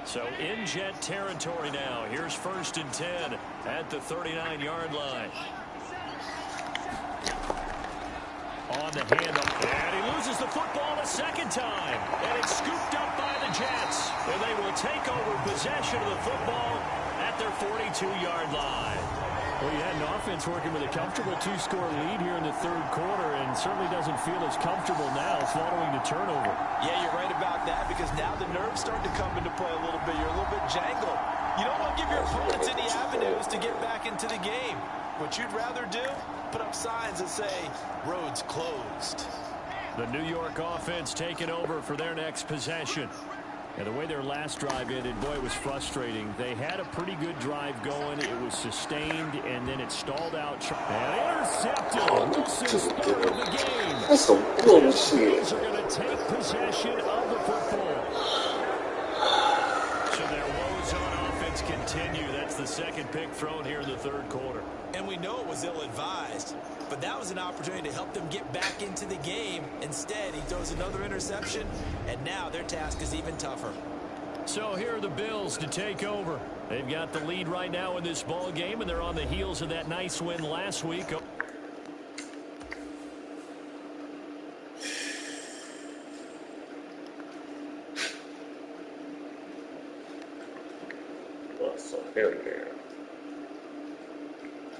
So in Jet territory now. Here's 1st and 10 at the 39-yard line. On the handoff. And he loses the football a 2nd time. And it's scooped up by the Jets. And they will take over possession of the football at their 42-yard line. Well, you had an offense working with a comfortable 2-score lead here in the third quarter and certainly doesn't feel as comfortable now following the turnover. Yeah, you're right about that because now the nerves start to come into play a little bit. You're a little bit jangled. You don't want to give your opponents any avenues to get back into the game. What you'd rather do, put up signs that say, roads closed. The New York offense taking over for their next possession. And the way their last drive ended, boy, it was frustrating. They had a pretty good drive going. It was sustained, and then it stalled out. And intercepted. Wilson's third of the game. That's some bullshit. They are going to take possession of the football. So their woes on offense continue. That's the second pick thrown here in the third quarter. And we know it was ill-advised, but that was an opportunity to help them get back into the game. Instead, he throws another interception, and now their task is even tougher. So here are the Bills to take over. They've got the lead right now in this ball game, and they're on the heels of that nice win last week. I saw him there.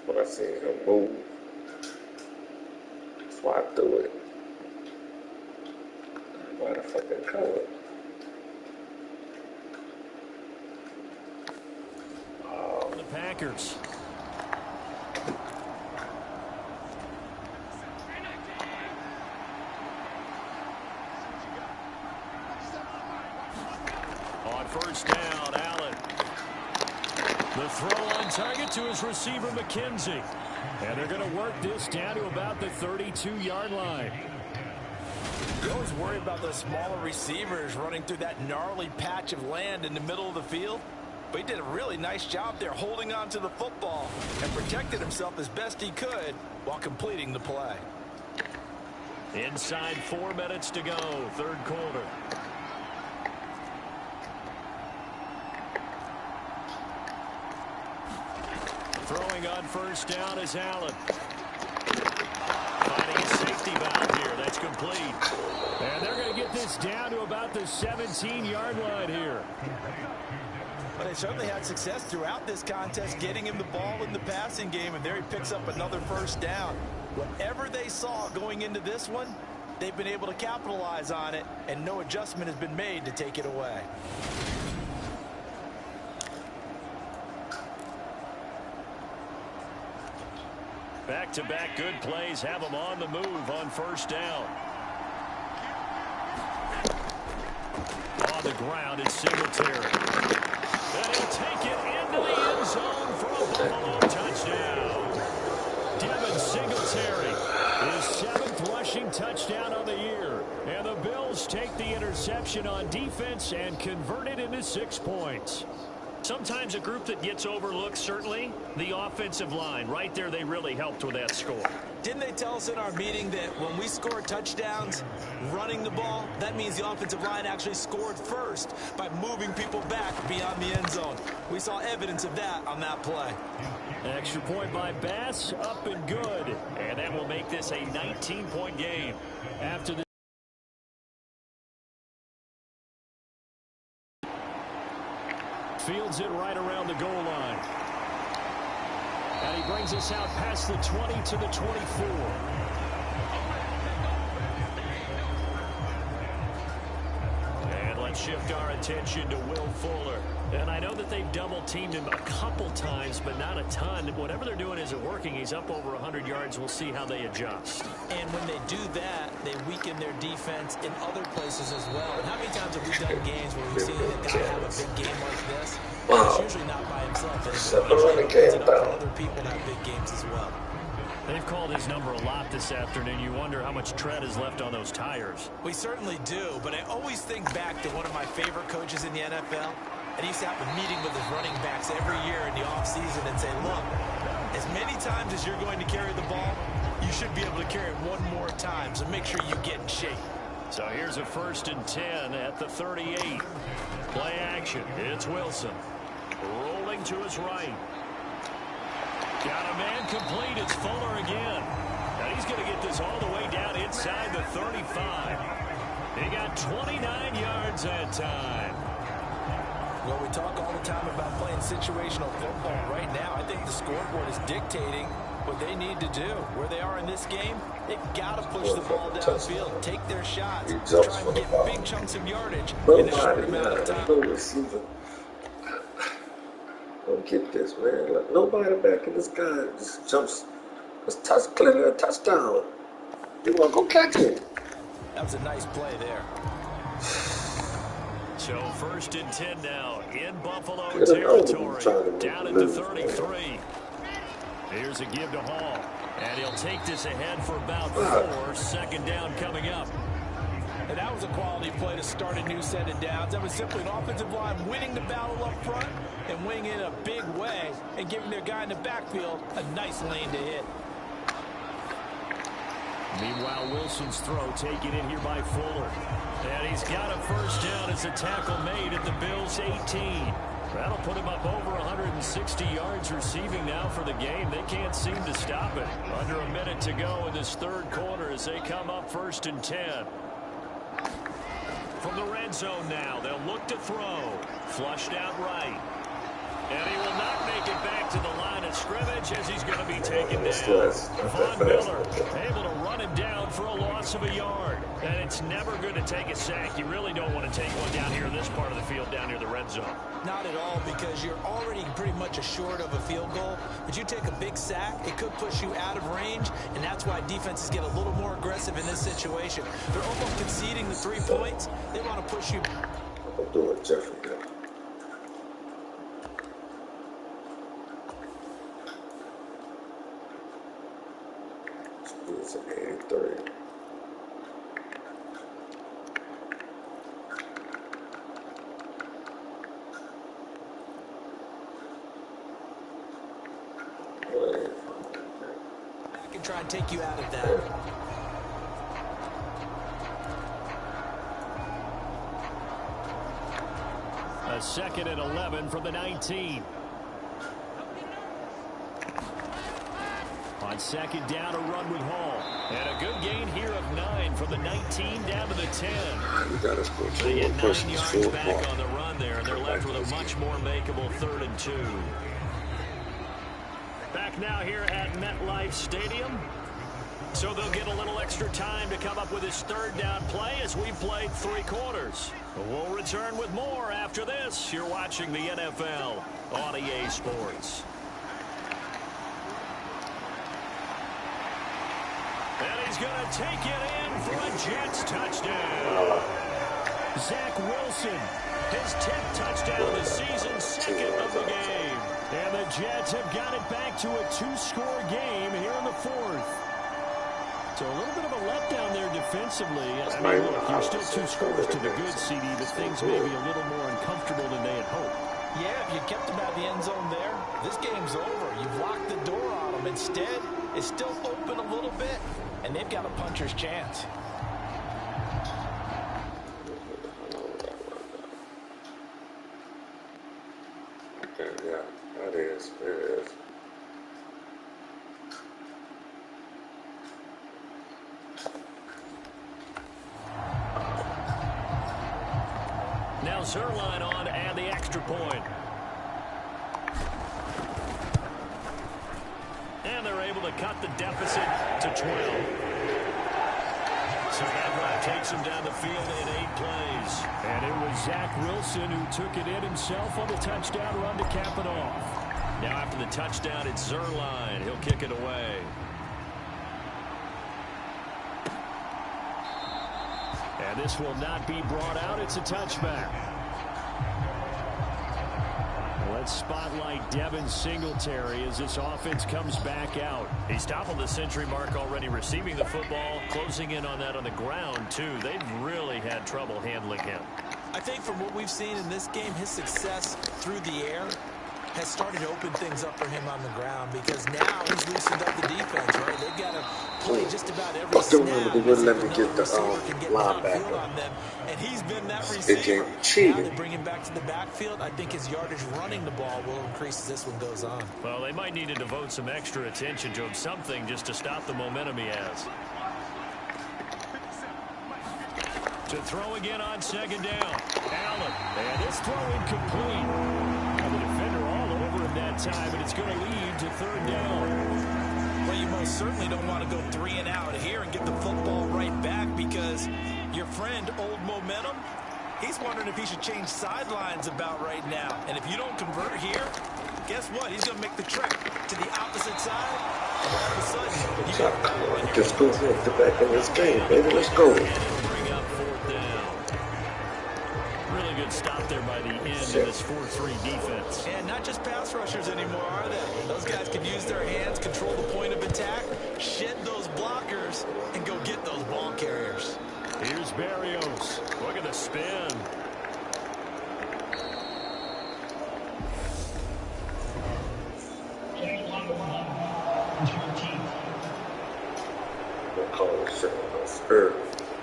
When I seen him move, that's why I threw it. Why the fucking color? The Packers. On first down, Allen. The throw on target to his receiver, McKenzie. And they're going to work this down to about the 32-yard line. You always worry about those smaller receivers running through that gnarly patch of land in the middle of the field. But he did a really nice job there holding on to the football and protected himself as best he could while completing the play. Inside 4 minutes to go, third quarter. Throwing on first down is Allen. Finding a safety valve here. That's complete. And they're going to get this down to about the 17-yard line here. But they certainly had success throughout this contest getting him the ball in the passing game, and there he picks up another first down. Whatever they saw going into this one, they've been able to capitalize on it, and no adjustment has been made to take it away. Back-to-back good plays have them on the move on first down. On the ground, it's Singletary. And he'll take it into the end zone for a Buffalo touchdown. Devin Singletary, his 7th rushing touchdown of the year. And the Bills take the interception on defense and convert it into 6 points. Sometimes a group that gets overlooked, certainly, the offensive line. Right there, they really helped with that score. Didn't they tell us in our meeting that when we score touchdowns running the ball, that means the offensive line actually scored first by moving people back beyond the end zone? We saw evidence of that on that play. Extra point by Bass, up and good. And that will make this a 19-point game. After the fields it right around the goal line. And he brings us out past the 20 to the 24. And let's shift our attention to Will Fuller. And I know that they've double-teamed him a couple times, but not a ton. Whatever they're doing isn't working. He's up over 100 yards. We'll see how they adjust. And when they do that, they weaken their defense in other places as well. And how many times have we done games where we've seen a guy have a big game like this? Wow. It's usually not by himself. Other people have big games as well. They've called his number a lot this afternoon. You wonder how much tread is left on those tires. We certainly do, but I always think back to one of my favorite coaches in the NFL. And he used to have a meeting with his running backs every year in the offseason and say, look, as many times as you're going to carry the ball, you should be able to carry it one more time, so make sure you get in shape. So here's a 1st and 10 at the 38. Play action. It's Wilson. Rolling to his right. Got a man complete. It's Fuller again. And he's going to get this all the way down inside the 35. He got 29 yards that time. Well, we talk all the time about playing situational football. Right now, I think the scoreboard is dictating what they need to do. Where they are in this game, they've got to push the ball downfield, take their shots, try and get big chunks of yardage in a short amount of time. No receiver. Don't get this, man. Like, nobody back in this guy just jumps. It's clearly a touchdown. You want to go catch it. That was a nice play there. So 1st and 10 now in Buffalo territory. Down at the 33. Here's a give to Hall. And he'll take this ahead for about 4. 2nd down coming up. And that was a quality play to start a new set of downs. That was simply an offensive line winning the battle up front and winning it in a big way and giving their guy in the backfield a nice lane to hit. Meanwhile, Wilson's throw taken in here by Fuller. And he's got a 1st down as a tackle made at the Bills' 18. That'll put him up over 160 yards receiving now for the game. They can't seem to stop it. Under a minute to go in this 3rd quarter as they come up 1st and 10. From the red zone now, they'll look to throw. Flushed out right. And he will not make it back to the line of scrimmage as he's going to be taken down. Von Miller able to run him down for a loss of a yard. And it's never good to take a sack. You really don't want to take one down here in this part of the field, down near the red zone. Not at all, because you're already pretty much assured of a field goal. But you take a big sack, it could push you out of range, and that's why defenses get a little more aggressive in this situation. They're almost conceding the 3 points. They want to push you. I'm doing Jeffrey. It's an 83. I can try and take you out of that. A 2nd and 11 from the 19. On 2nd down, a run with Hall. And a good gain here of 9 from the 19 down to the 10. They get 9 yards back on the run there, and they're left with a much more makeable 3rd and 2. Back now here at MetLife Stadium. So they'll get a little extra time to come up with his 3rd down play as we've played 3 quarters. We'll return with more after this. You're watching the NFL on EA Sports. And he's going to take it in for a Jets touchdown. Zach Wilson, his 10th touchdown of the season, 2nd of the game. And the Jets have got it back to a 2-score game here in the 4th. So a little bit of a letdown there defensively. I mean, look, you're still 2 scores to the good, CD, but things may be a little more uncomfortable than they had hoped. Yeah, if you kept them out of the end zone there, this game's over. You've locked the door on them. Instead, it's still open a little bit, and they've got a puncher's chance. Yeah, that is. It is. Now Zerline on to add the extra point. And they're able to cut the deficit to 12. So that drive takes him down the field in 8 plays. And it was Zach Wilson who took it in himself on the touchdown run to cap it off. Now after the touchdown, it's Zerline. He'll kick it away. And this will not be brought out. It's a touchback. Let's spotlight Devin Singletary as this offense comes back out. He's toppled the century mark already receiving the football, closing in on that on the ground, too. They've really had trouble handling him. I think from what we've seen in this game, his success through the air has started to open things up for him on the ground, because now he's loosened up the defense, right? They've got to play just about every snap. They wouldn't let me get the linebacker. On them, and he's been that receiver. Cheating. Now they bring him back to the backfield. I think his yardage running the ball will increase as this one goes on. Well, they might need to devote some extra attention to him, something just to stop the momentum he has. To throw again on second down. Allen. And this throw incomplete. And the defender all over him that time, and it's going to lead to third down. Well, you most certainly don't want to go 3 and out here and get the football right back because your friend, Old Momentum, he's wondering if he should change sidelines about right now. And if you don't convert here, guess what? He's going to make the trek to the opposite side. And all of a sudden, you got Come on, just go ahead, get back in this game, baby. Let's go. Bring up fourth down. Really good stop there by the end of this 4-3 defense. And not just pass rushers anymore, are they? Those guys can use their hands, control the point of attack, shed those blockers, and go get those ball carriers. Here's Barrios. Look at the spin.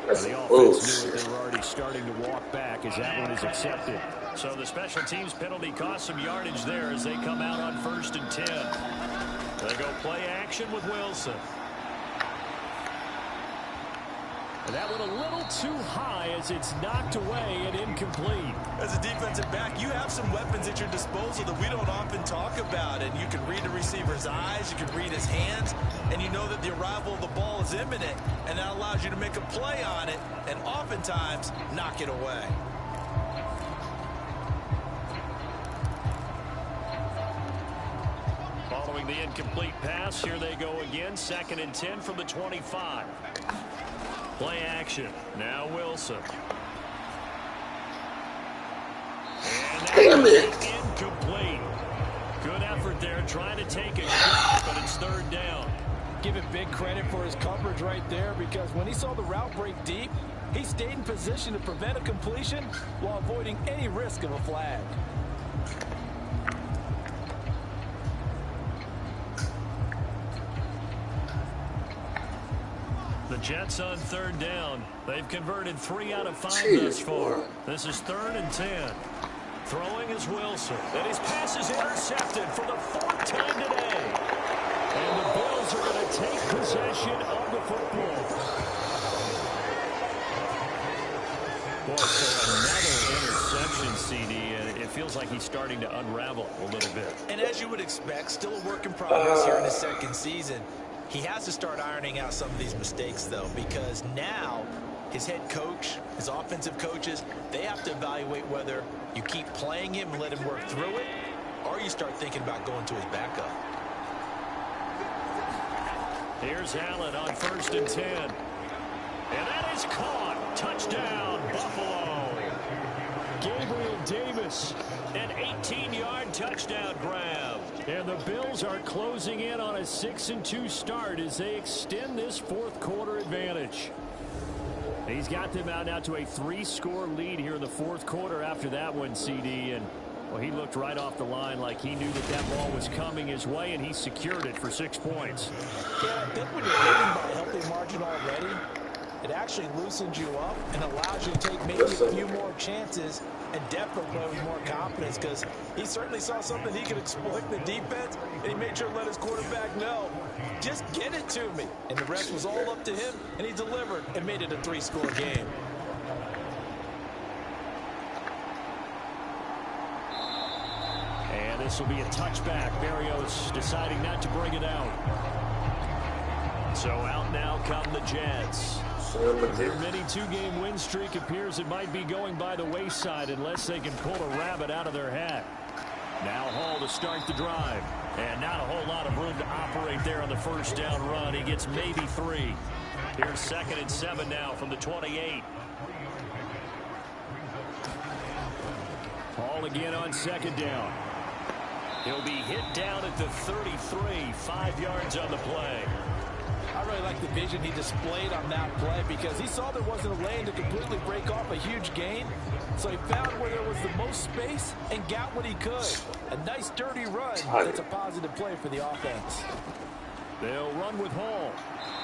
That's the offense bullshit. knew they were already starting to walk back as that one is accepted. So the special teams penalty cost some yardage there as they come out on 1st and 10. They go play action with Wilson. And that went a little too high as it's knocked away and incomplete. As a defensive back, you have some weapons at your disposal that we don't often talk about. And you can read the receiver's eyes, you can read his hands, and you know that the arrival of the ball is imminent. And that allows you to make a play on it and oftentimes knock it away. Following the incomplete pass, here they go again. 2nd and 10 from the 25. Play action. Now Wilson. And Damn it. Incomplete. Good effort there trying to take a shot, but it's 3rd down. Give him big credit for his coverage right there because when he saw the route break deep, he stayed in position to prevent a completion while avoiding any risk of a flag. The Jets on 3rd down. They've converted 3 out of 5 Jeez, thus far. boy. This is 3rd and 10. Throwing is Wilson. And his pass is intercepted for the 4th time today. And the Bills are going to take possession of the football. Boy, so another interception, CD, and it feels like he's starting to unravel a little bit. And as you would expect, still a work in progress here in his 2nd season. He has to start ironing out some of these mistakes, though, because now his head coach, his offensive coaches, they have to evaluate whether you keep playing him and let him work through it, or you start thinking about going to his backup. Here's Allen on 1st and 10. And that is caught. Touchdown, Buffalo. Gabriel Davis, an 18-yard touchdown grab. And the Bills are closing in on a 6-2 start as they extend this 4th quarter advantage. He's got them out now to a 3-score lead here in the 4th quarter after that one, CD. And, well, he looked right off the line like he knew that that ball was coming his way, and he secured it for 6 points. Yeah, I think when you're leading by a healthy margin already, it actually loosens you up and allows you to take maybe a few more chances and definitely play with more confidence because he certainly saw something he could exploit in the defense, and he made sure to let his quarterback know, just get it to me. And the rest was all up to him, and he delivered and made it a 3-score game. And this will be a touchback. Barrios deciding not to bring it out. So out now come the Jets. Their mini 2-game win streak appears it might be going by the wayside unless they can pull a rabbit out of their hat. Now Hall to start the drive. And not a whole lot of room to operate there on the 1st down run. He gets maybe 3. Here's 2nd and 7 now from the 28. Hall again on 2nd down. He'll be hit down at the 33, 5 yards on the play. I really like the vision he displayed on that play because he saw there wasn't a lane to completely break off a huge gain. So he found where there was the most space and got what he could. A nice dirty run that's a positive play for the offense. They'll run with Hall.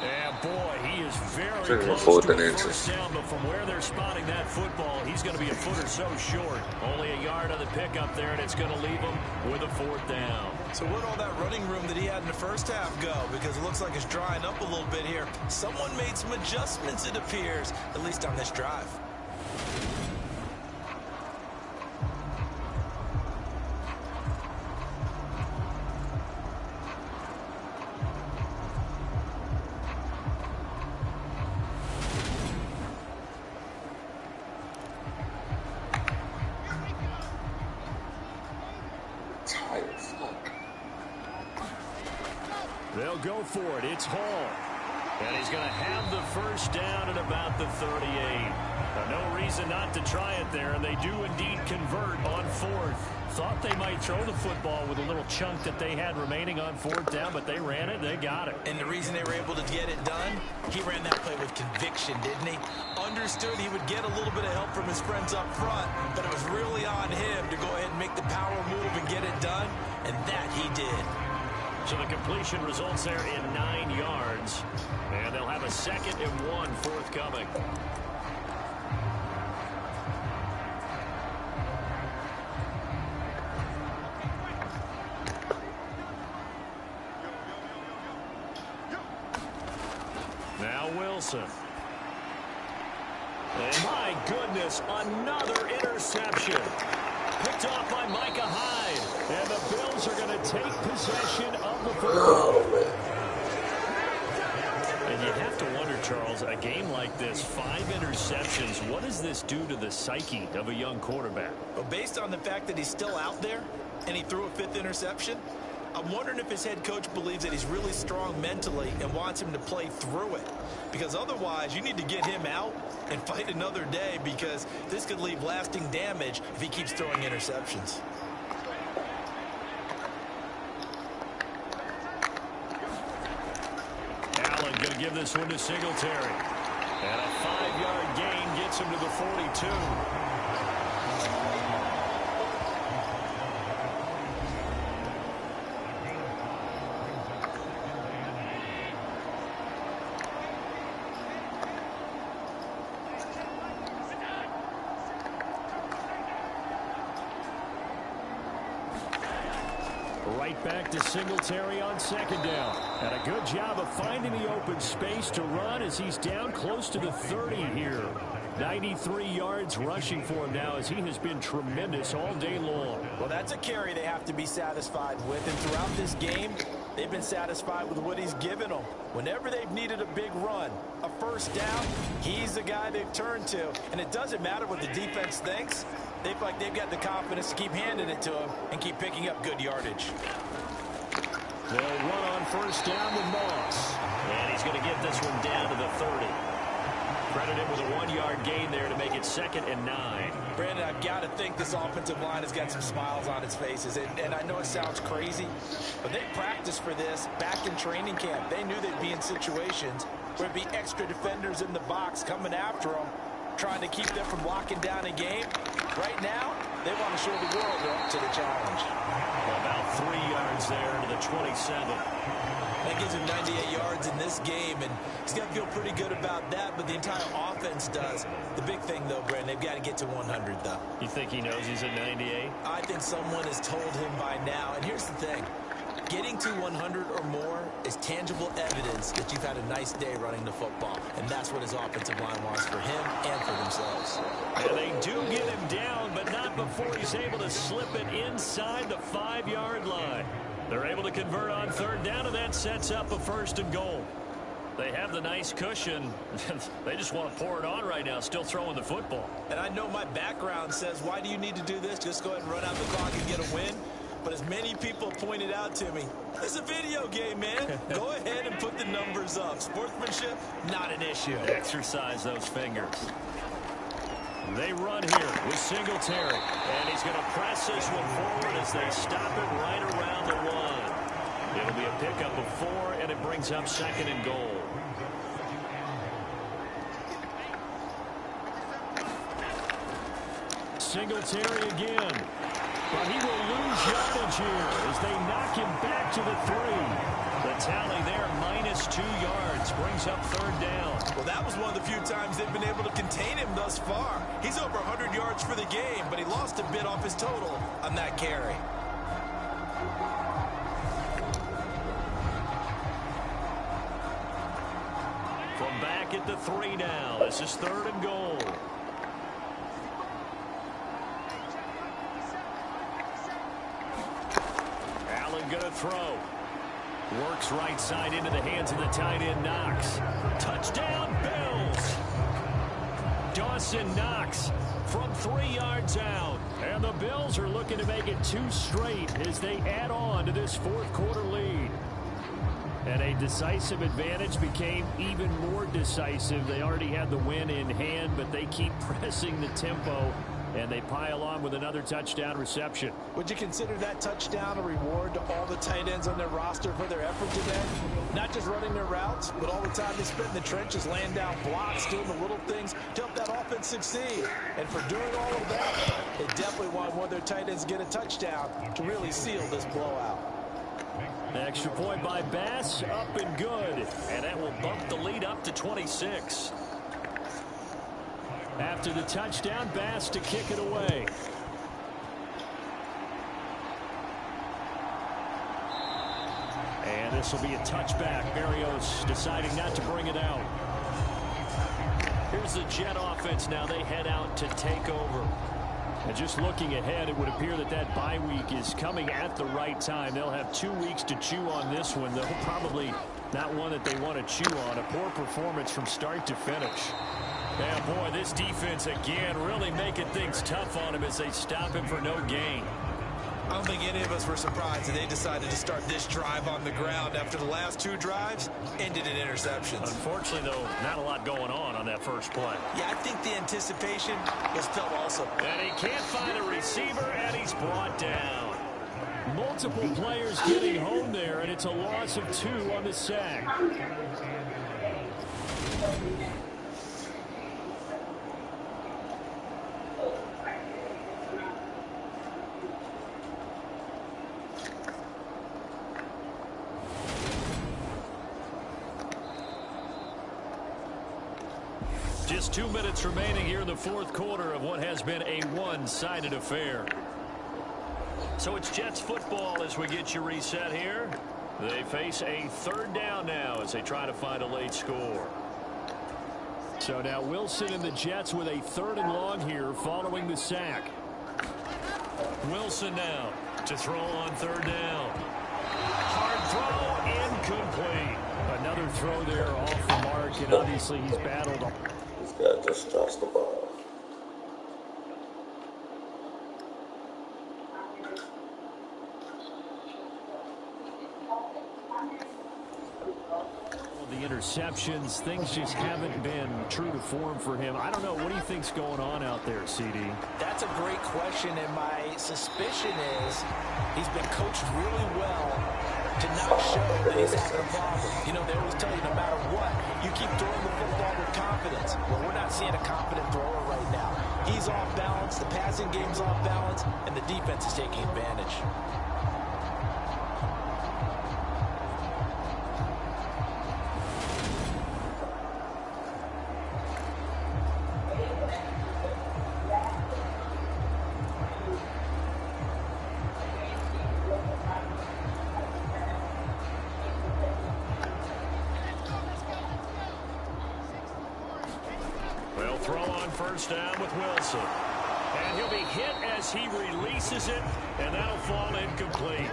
And boy, he is very close to a 1st down, but from where they're spotting that football, he's going to be a foot or so short. Only a yard on the pickup there, and it's going to leave him with a 4th down. So where'd all that running room that he had in the 1st half go? Because it looks like it's drying up a little bit here. Someone made some adjustments, it appears, at least on this drive. they'll go for it. It's Hall. And he's going to have the first down at about the 38. No reason not to try it there, and they do indeed convert on fourth. Thought they might throw the football with a little chunk that they had remaining on fourth down, but they ran it, they got it. And the reason they were able to get it done, he ran that play with conviction, didn't he? Understood he would get a little bit of help from his friends up front, but it was really on him to go ahead and make the power move and get it done, and that he did. So the completion results there in 9 yards, and they'll have a 2nd and 1 forthcoming. Now Wilson. And my goodness, another interception. Picked off by Micah Hyde. And the Bills are going to take possession of the football. And you have to wonder, Charles, a game like this, 5 interceptions, what does this do to the psyche of a young quarterback? Well, based on the fact that he's still out there and he threw a 5th interception, I'm wondering if his head coach believes that he's really strong mentally and wants him to play through it. Because otherwise, you need to get him out and fight another day, because this could leave lasting damage if he keeps throwing interceptions. Allen going to give this one to Singletary. And a 5-yard gain gets him to the 42. Right back to Singletary on 2nd down. And a good job of finding the open space to run as he's down close to the 30 here. 93 yards rushing for him now, as he has been tremendous all day long. Well, that's a carry they have to be satisfied with. And throughout this game, they've been satisfied with what he's given them. Whenever they've needed a big run, a first down, he's the guy they've turned to. And it doesn't matter what the defense thinks. They feel like they've got the confidence to keep handing it to him and keep picking up good yardage. They'll run on first down with Moss. And he's going to get this one down to the 30. Credit him with a 1-yard gain there to make it 2nd and 9. Brandon, I've got to think this offensive line has got some smiles on its faces. And I know it sounds crazy, but they practiced for this back in training camp. They knew they'd be in situations where there'd be extra defenders in the box coming after them, trying to keep them from locking down a game. Right now, they want to show the world they're up to the challenge. About 3 yards there to the 27. That gives him 98 yards in this game, and he's got to feel pretty good about that, but the entire offense does. The big thing, though, Brandon, they've got to get to 100, though. You think he knows he's at 98? I think someone has told him by now, and here's the thing. Getting to 100 or more is tangible evidence that you've had a nice day running the football, and that's what his offensive line wants for him and for themselves. And they do get him down, but not before he's able to slip it inside the 5-yard line. They're able to convert on 3rd down, and that sets up a 1st and goal. They have the nice cushion. They just want to pour it on right now, still throwing the football. And I know my background says, why do you need to do this? Just go ahead and run out the clock and get a win. But as many people pointed out to me, it's a video game, man. Go ahead and put the numbers up. Sportsmanship, not an issue. Exercise those fingers. They run here with Singletary. And he's going to press this one forward as they stop it right around the 1. It'll be a pickup of 4, and it brings up 2nd and goal. Singletary again. But he will lose yardage here as they knock him back to the 3. The tally there, -2 yards, brings up 3rd down. Well, that was one of the few times they've been able to contain him thus far. He's over 100 yards for the game, but he lost a bit off his total on that carry. From back at the 3 now, this is 3rd and goal. Going to throw. Works right side into the hands of the tight end, Knox. Touchdown, Bills! Dawson Knox from 3 yards out. And the Bills are looking to make it 2 straight as they add on to this 4th quarter lead. And a decisive advantage became even more decisive. They already had the win in hand, but they keep pressing the tempo, and they pile on with another touchdown reception. Would you consider that touchdown a reward to all the tight ends on their roster for their effort today? Not just running their routes, but all the time they spent in the trenches, laying down blocks, doing the little things to help that offense succeed. And for doing all of that, they definitely want one of their tight ends to get a touchdown to really seal this blowout. Extra point by Bass, up and good. And that will bump the lead up to 26. After the touchdown, Bass to kick it away. And this will be a touchback. Berrios deciding not to bring it out. Here's the Jet offense now. They head out to take over. And just looking ahead, it would appear that that bye week is coming at the right time. They'll have 2 weeks to chew on this one. They'll probably not one that they want to chew on. A poor performance from start to finish. Yeah, boy, this defense again really making things tough on him as they stop him for no gain. I don't think any of us were surprised that they decided to start this drive on the ground after the last 2 drives ended in interceptions. Unfortunately, though, not a lot going on that first play. Yeah, I think the anticipation was felt also. And he can't find a receiver, and he's brought down. Multiple players getting home there, and it's a loss of 2 on the sack. Just 2 minutes remaining here in the fourth quarter of what has been a one-sided affair. So it's Jets football as we get you reset here. They face a third down now as they try to find a late score. So now Wilson and the Jets with a 3rd and long here following the sack. Wilson now to throw on 3rd down. Hard throw, incomplete. Another throw there off the mark, and obviously he's battled. This guy just drops the ball. The interceptions, things just haven't been true to form for him. I don't know. What do you think's going on out there, CD? That's a great question, and my suspicion is he's been coached really well to not show that he's having a problem. You know, they always tell you no matter what, you keep throwing the football with confidence. Well, we're not seeing a confident thrower right now. He's off balance, the passing game's off balance, and the defense is taking advantage. Well, throw on 1st down with Wilson. And he'll be hit as he releases it, and that'll fall incomplete.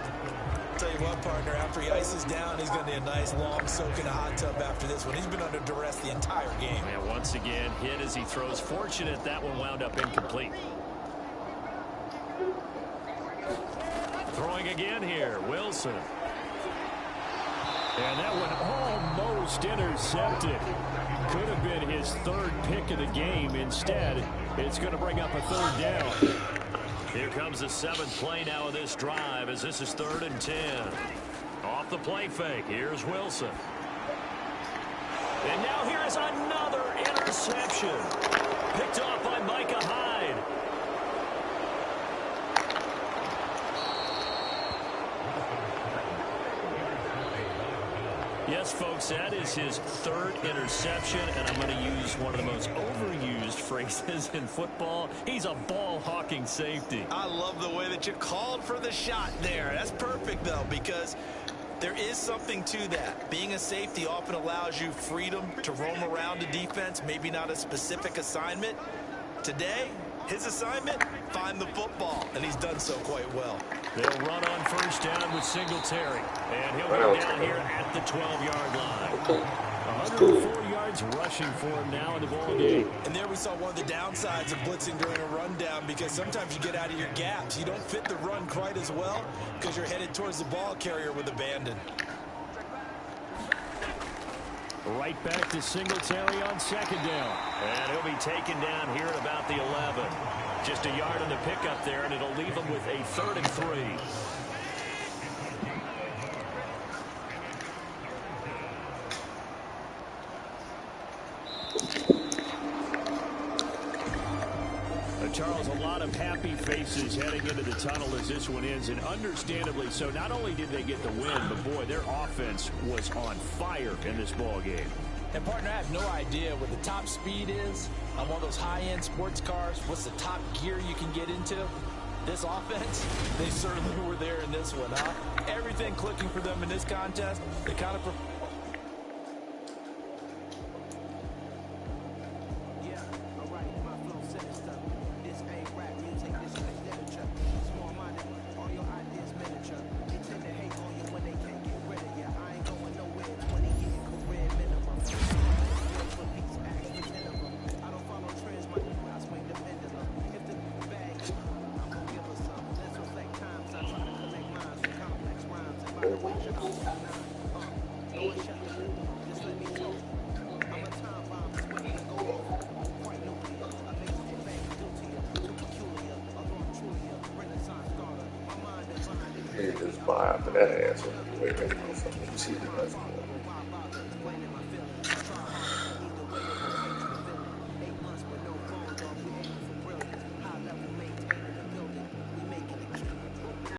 Tell you what, partner, after he ices down, he's going to need a nice long soak in a hot tub after this one. He's been under duress the entire game. And once again, hit as he throws. Fortunate that one wound up incomplete. Throwing again here, Wilson. And that one almost intercepted. Could have been his 3rd pick of the game. Instead, it's going to bring up a 3rd down. Here comes the 7th play now of this drive as this is 3rd and 10. Off the play fake, here's Wilson. And now here is another interception. Picked off by Micah Hyde. Yes, folks, that is his 3rd interception, and I'm going to use one of the most overused phrases in football. He's a ball-hawking safety. I love the way that you called for the shot there. That's perfect, though, because there is something to that. Being a safety often allows you freedom to roam around a defense, maybe not a specific assignment. Today, his assignment, find the football, and he's done so quite well. They'll run on 1st down with Singletary, and he'll go down here at the 12-yard line. 104 yards rushing for him now in the ball game. And there we saw one of the downsides of blitzing during a rundown, because sometimes you get out of your gaps. You don't fit the run quite as well because you're headed towards the ball carrier with abandon. Right back to Singletary on second down. And he'll be taken down here at about the 11. Just a yard on the pickup there, and it'll leave him with a 3rd and 3. Charles, a lot of happy faces heading into the tunnel as this one ends, and understandably so. Not only did they get the win, but boy, their offense was on fire in this ball game. And partner, I have no idea what the top speed is on one of those high-end sports cars. What's the top gear you can get into? This offense, they certainly were there in this one, huh? Everything clicking for them in this contest. They kind of... He just vibe for that ass. Wait, motherfucker. See the